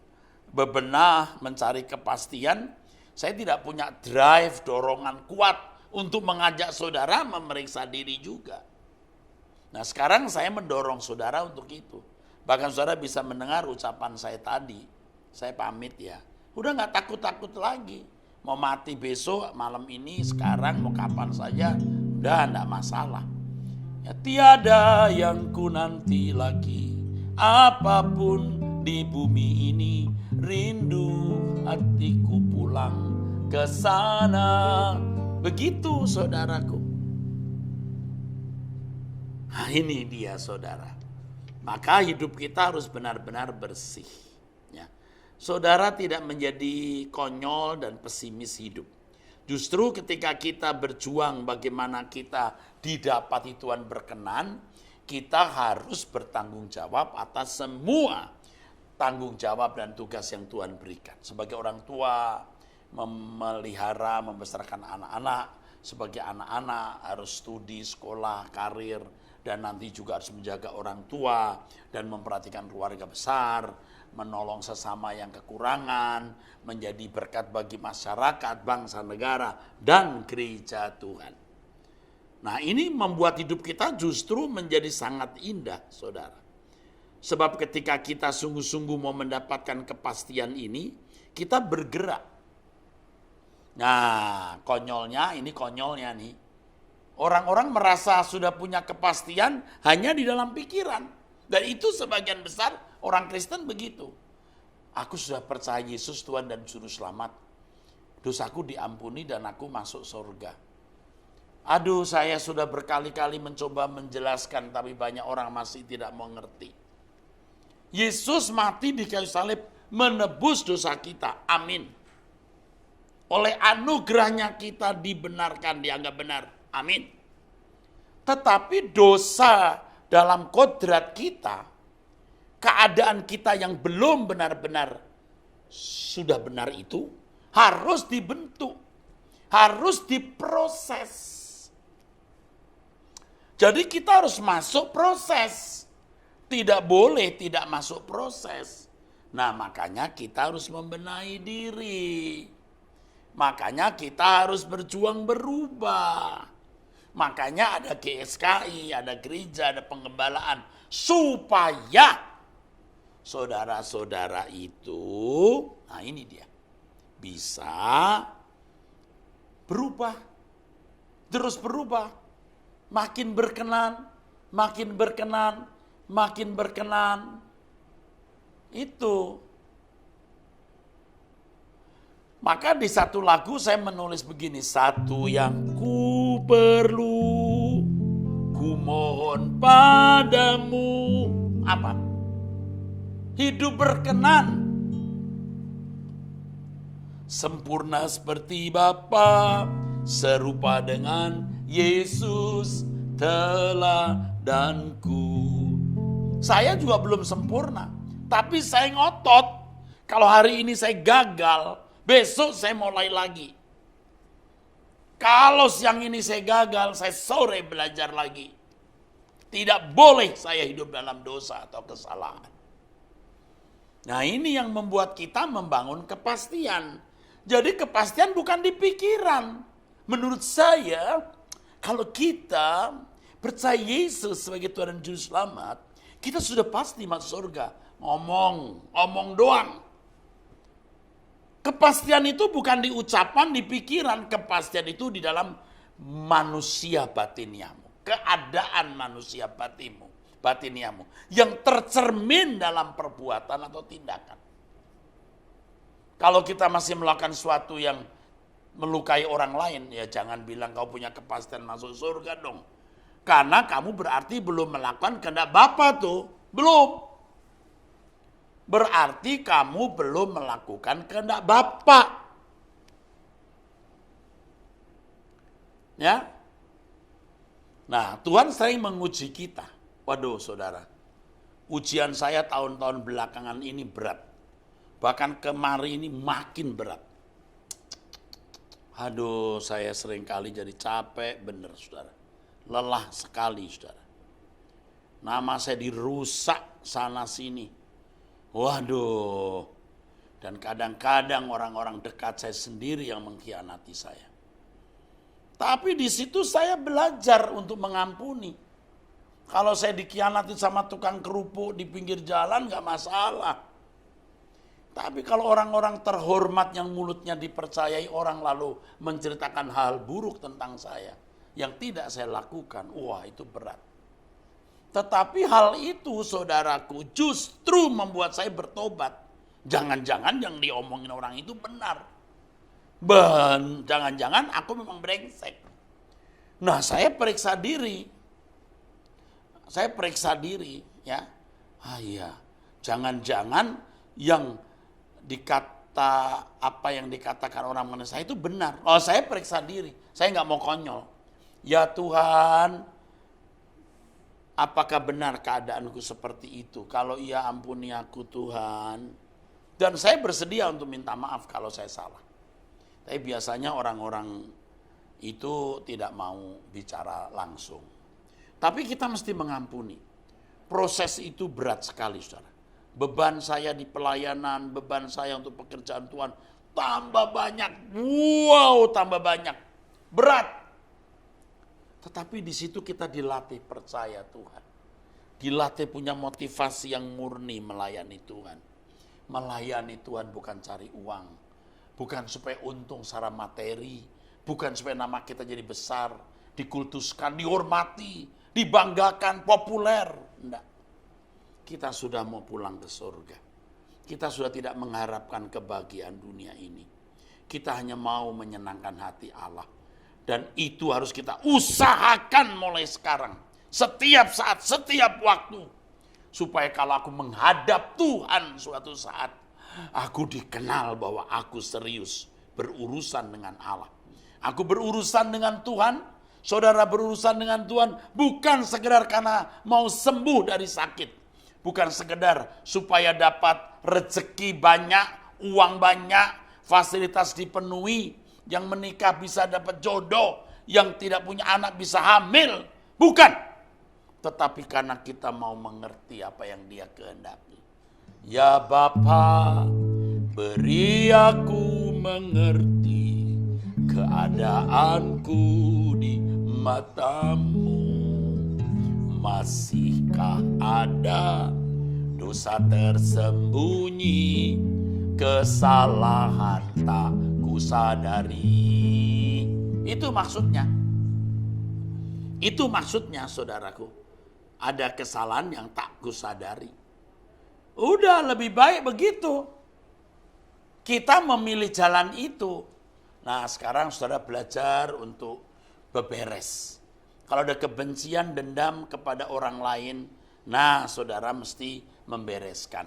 bebenah, mencari kepastian, saya tidak punya drive, dorongan kuat untuk mengajak saudara memeriksa diri juga. Nah, sekarang saya mendorong saudara untuk itu. Bahkan saudara bisa mendengar ucapan saya tadi. Saya pamit ya. Udah gak takut-takut lagi. Mau mati besok, malam ini, sekarang, mau kapan saja, udah enggak masalah. Ya, tiada yang ku nanti lagi, apapun di bumi ini, rindu hatiku pulang ke sana. Begitu saudaraku. Nah ini dia saudara. Maka hidup kita harus benar-benar bersih. Saudara tidak menjadi konyol dan pesimis hidup. Justru ketika kita berjuang bagaimana kita didapati Tuhan berkenan, kita harus bertanggung jawab atas semua tanggung jawab dan tugas yang Tuhan berikan. Sebagai orang tua, memelihara, membesarkan anak-anak. Sebagai anak-anak harus studi, sekolah, karir, dan nanti juga harus menjaga orang tua dan memperhatikan keluarga besar, menolong sesama yang kekurangan, menjadi berkat bagi masyarakat, bangsa, negara, dan gereja Tuhan. Nah ini membuat hidup kita justru menjadi sangat indah, saudara. Sebab ketika kita sungguh-sungguh mau mendapatkan kepastian ini, kita bergerak. Nah konyolnya nih. Orang-orang merasa sudah punya kepastian hanya di dalam pikiran. Dan itu sebagian besar orang Kristen begitu. Aku sudah percaya Yesus Tuhan dan Juru Selamat. Dosaku diampuni dan aku masuk surga. Aduh, saya sudah berkali-kali mencoba menjelaskan tapi banyak orang masih tidak mengerti. Yesus mati di kayu salib menebus dosa kita. Amin. Oleh anugerahnya kita dibenarkan, dianggap benar. Amin. Tetapi dosa dalam kodrat kita, keadaan kita yang belum benar-benar sudah benar itu harus dibentuk, harus diproses. Jadi kita harus masuk proses, tidak boleh tidak masuk proses. Nah makanya kita harus membenahi diri, makanya kita harus berjuang berubah. Makanya ada GSKI, ada gereja, ada pengembalaan. Supaya saudara-saudara itu, nah ini dia, bisa berubah. Terus berubah. Makin berkenan, makin berkenan, makin berkenan. Itu. Maka di satu lagu saya menulis begini, satu yang ku perlu, ku mohon padamu. Apa? Hidup berkenan. Sempurna seperti Bapa, serupa dengan Yesus teladanku. Saya juga belum sempurna, tapi saya ngotot. Kalau hari ini saya gagal, besok saya mulai lagi. Kalau siang ini saya gagal, saya sore belajar lagi. Tidak boleh saya hidup dalam dosa atau kesalahan. Nah ini yang membuat kita membangun kepastian. Jadi kepastian bukan di pikiran. Menurut saya, kalau kita percaya Yesus sebagai Tuhan dan Juru Selamat, kita sudah pasti masuk surga. Ngomong doang. Kepastian itu bukan di ucapan, di pikiran. Kepastian itu di dalam manusia batiniamu. Keadaan manusia batiniamu. Yang tercermin dalam perbuatan atau tindakan. Kalau kita masih melakukan sesuatu yang melukai orang lain, ya jangan bilang kau punya kepastian masuk surga dong. Karena kamu berarti belum melakukan kehendak Bapa tuh. Belum. Berarti kamu belum melakukan kehendak Bapa. Ya. Nah, Tuhan sering menguji kita. Waduh, saudara. Ujian saya tahun-tahun belakangan ini berat. Bahkan kemarin ini makin berat. Aduh, saya sering kali jadi capek, bener saudara. Lelah sekali saudara. Nama saya dirusak sana sini. Waduh. Dan kadang-kadang orang-orang dekat saya sendiri yang mengkhianati saya. Tapi di situ saya belajar untuk mengampuni. Kalau saya dikhianati sama tukang kerupuk di pinggir jalan gak masalah. Tapi kalau orang-orang terhormat yang mulutnya dipercayai orang lalu menceritakan hal buruk tentang saya yang tidak saya lakukan, wah itu berat. Tetapi hal itu saudaraku justru membuat saya bertobat. Jangan-jangan yang diomongin orang itu benar. Jangan-jangan aku memang brengsek. Nah, saya periksa diri ya. Iya, jangan-jangan yang dikatakan orang mengenai saya itu benar. Oh, saya periksa diri. Saya nggak mau konyol. Ya Tuhan, apakah benar keadaanku seperti itu? Kalau iya, ampuni aku Tuhan. Dan saya bersedia untuk minta maaf kalau saya salah. Tapi biasanya orang-orang itu tidak mau bicara langsung. Tapi kita mesti mengampuni. Proses itu berat sekali, saudara. Beban saya di pelayanan, beban saya untuk pekerjaan Tuhan tambah banyak. Wow, tambah banyak. Berat. Tetapi di situ kita dilatih percaya Tuhan. Dilatih punya motivasi yang murni melayani Tuhan. Melayani Tuhan bukan cari uang. Bukan supaya untung secara materi. Bukan supaya nama kita jadi besar. Dikultuskan, dihormati, dibanggakan, populer. Enggak. Kita sudah mau pulang ke surga. Kita sudah tidak mengharapkan kebahagiaan dunia ini. Kita hanya mau menyenangkan hati Allah. Dan itu harus kita usahakan mulai sekarang. Setiap saat, setiap waktu. Supaya kalau aku menghadap Tuhan suatu saat, aku dikenal bahwa aku serius berurusan dengan Allah. Aku berurusan dengan Tuhan, saudara berurusan dengan Tuhan bukan sekedar karena mau sembuh dari sakit. Bukan sekedar supaya dapat rezeki banyak, uang banyak, fasilitas dipenuhi. Yang menikah bisa dapat jodoh, yang tidak punya anak bisa hamil. Bukan. Tetapi karena kita mau mengerti apa yang Dia kehendaki. Ya Bapa, beri aku mengerti keadaanku di mata-Mu. Masihkah ada dosa tersembunyi, kesalahan tak kusadari. Itu maksudnya. Itu maksudnya saudaraku. Ada kesalahan yang tak kusadari. Udah lebih baik begitu. Kita memilih jalan itu. Nah sekarang saudara belajar untuk beberes. Kalau ada kebencian, dendam kepada orang lain, nah saudara mesti membereskan.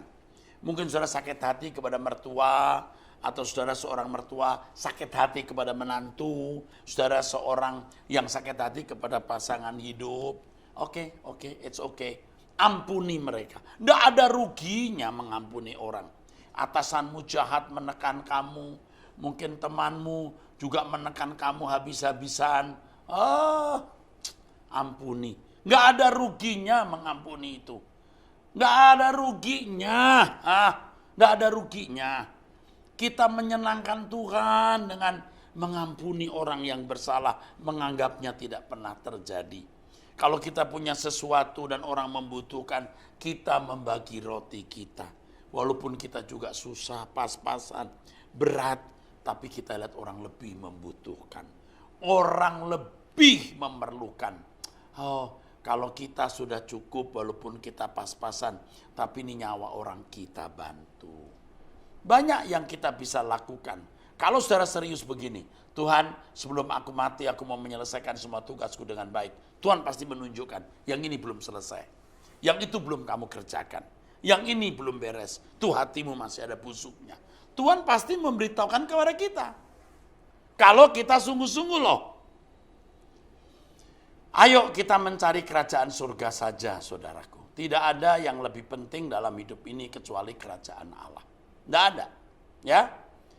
Mungkin saudara sakit hati kepada mertua, atau saudara seorang mertua sakit hati kepada menantu, saudara seorang yang sakit hati kepada pasangan hidup. Oke, it's okay. Ampuni mereka. Tidak ada ruginya mengampuni orang. Atasanmu jahat menekan kamu, mungkin temanmu juga menekan kamu habis-habisan. Ampuni. Nggak ada ruginya mengampuni itu. Nggak ada ruginya. Nggak ada ruginya. Kita menyenangkan Tuhan dengan mengampuni orang yang bersalah, menganggapnya tidak pernah terjadi. Kalau kita punya sesuatu dan orang membutuhkan, kita membagi roti kita. Walaupun kita juga susah, pas-pasan, berat, tapi kita lihat orang lebih membutuhkan. Orang lebih memerlukan. Kalau kita sudah cukup walaupun kita pas-pasan, tapi ini nyawa orang kita bantu. Banyak yang kita bisa lakukan. Kalau saudara serius begini, Tuhan sebelum aku mati aku mau menyelesaikan semua tugasku dengan baik. Tuhan pasti menunjukkan yang ini belum selesai. Yang itu belum kamu kerjakan. Yang ini belum beres. Tuh hatimu masih ada busuknya. Tuhan pasti memberitahukan kepada kita. Kalau kita sungguh-sungguh loh. Ayo kita mencari kerajaan surga saja saudaraku. Tidak ada yang lebih penting dalam hidup ini kecuali kerajaan Allah. Tidak ada. Ya.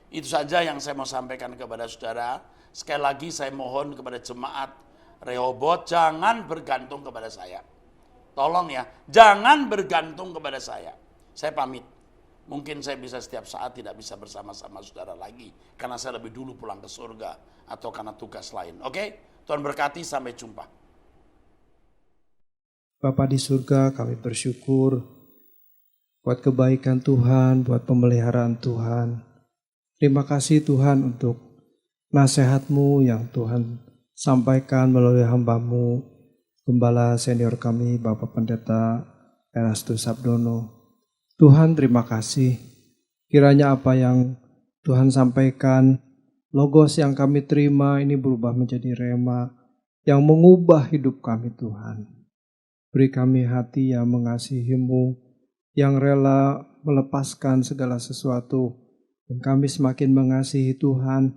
Itu saja yang saya mau sampaikan kepada saudara. Sekali lagi saya mohon kepada jemaat Rehobot, jangan bergantung kepada saya. Tolong ya, jangan bergantung kepada saya. Saya pamit. Mungkin saya bisa setiap saat tidak bisa bersama-sama saudara lagi. Karena saya lebih dulu pulang ke surga. Atau karena tugas lain. Oke? Tuhan berkati, sampai jumpa. Bapa di surga, kami bersyukur buat kebaikan Tuhan, buat pemeliharaan Tuhan. Terima kasih Tuhan untuk nasihat-Mu yang Tuhan sampaikan melalui hamba-Mu, Gembala senior kami, Bapak Pendeta Erastus Sabdono. Tuhan terima kasih, kiranya apa yang Tuhan sampaikan, logos yang kami terima ini berubah menjadi rema yang mengubah hidup kami Tuhan. Beri kami hati yang mengasihi-Mu, yang rela melepaskan segala sesuatu, dan kami semakin mengasihi Tuhan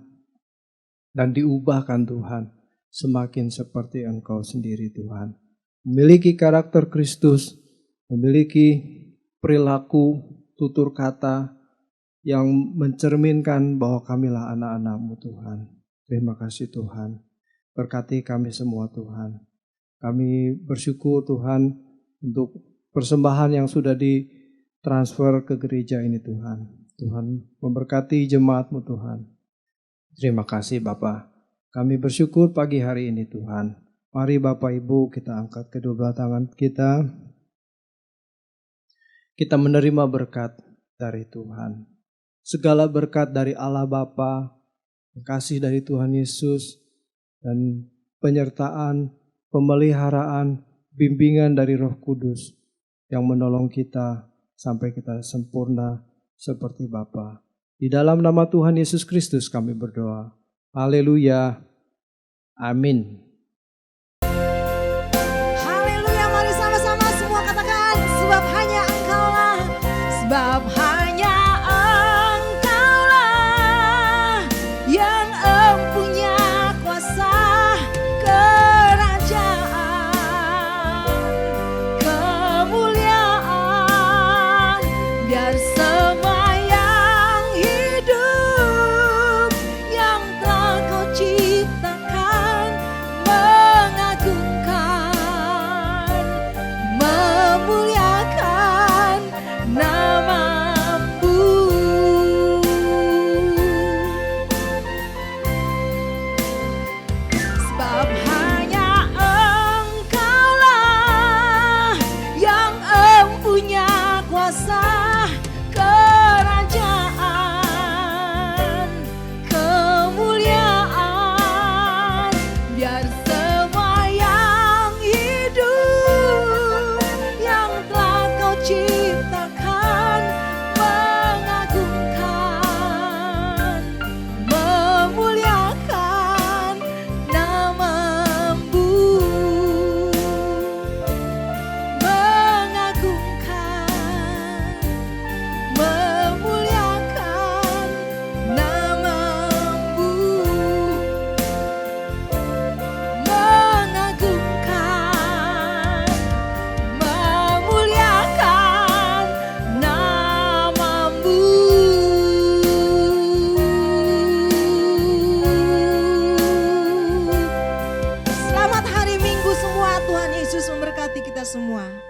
dan diubahkan Tuhan semakin seperti Engkau sendiri Tuhan. Memiliki karakter Kristus, memiliki perilaku, tutur kata yang mencerminkan bahwa kamilah anak-anak-Mu Tuhan. Terima kasih Tuhan. Berkati kami semua Tuhan. Kami bersyukur Tuhan untuk persembahan yang sudah ditransfer ke gereja ini Tuhan. Tuhan memberkati jemaat-Mu Tuhan. Terima kasih Bapa. Kami bersyukur pagi hari ini Tuhan. Mari Bapak Ibu kita angkat kedua belah tangan kita. Kita menerima berkat dari Tuhan. Segala berkat dari Allah Bapa, kasih dari Tuhan Yesus, dan penyertaan, pemeliharaan, bimbingan dari Roh Kudus yang menolong kita sampai kita sempurna seperti Bapa. Di dalam nama Tuhan Yesus Kristus kami berdoa. Haleluya. Amin. Haleluya, mari sama-sama semua katakan, sebab hanya Engkaulah, sebab hanya Engkaulah yang empunya kuasa kerajaan, kemuliaan, biar semua yang hidup yang telah Kau ciptakan mengagungkan, memuliakan nama-Mu. Sebab hanya Engkaulah yang empunya kuasa kerajaan, kemuliaan, biar semua yang hidup yang telah Kau ciptakan mengagungkan, memuliakan nama-Mu. Mengagungkan, memuliakan nama-Mu. Mengagungkan, memuliakan nama-Mu. Selamat hari Minggu semua, Tuhan Yesus memberkati kita semua.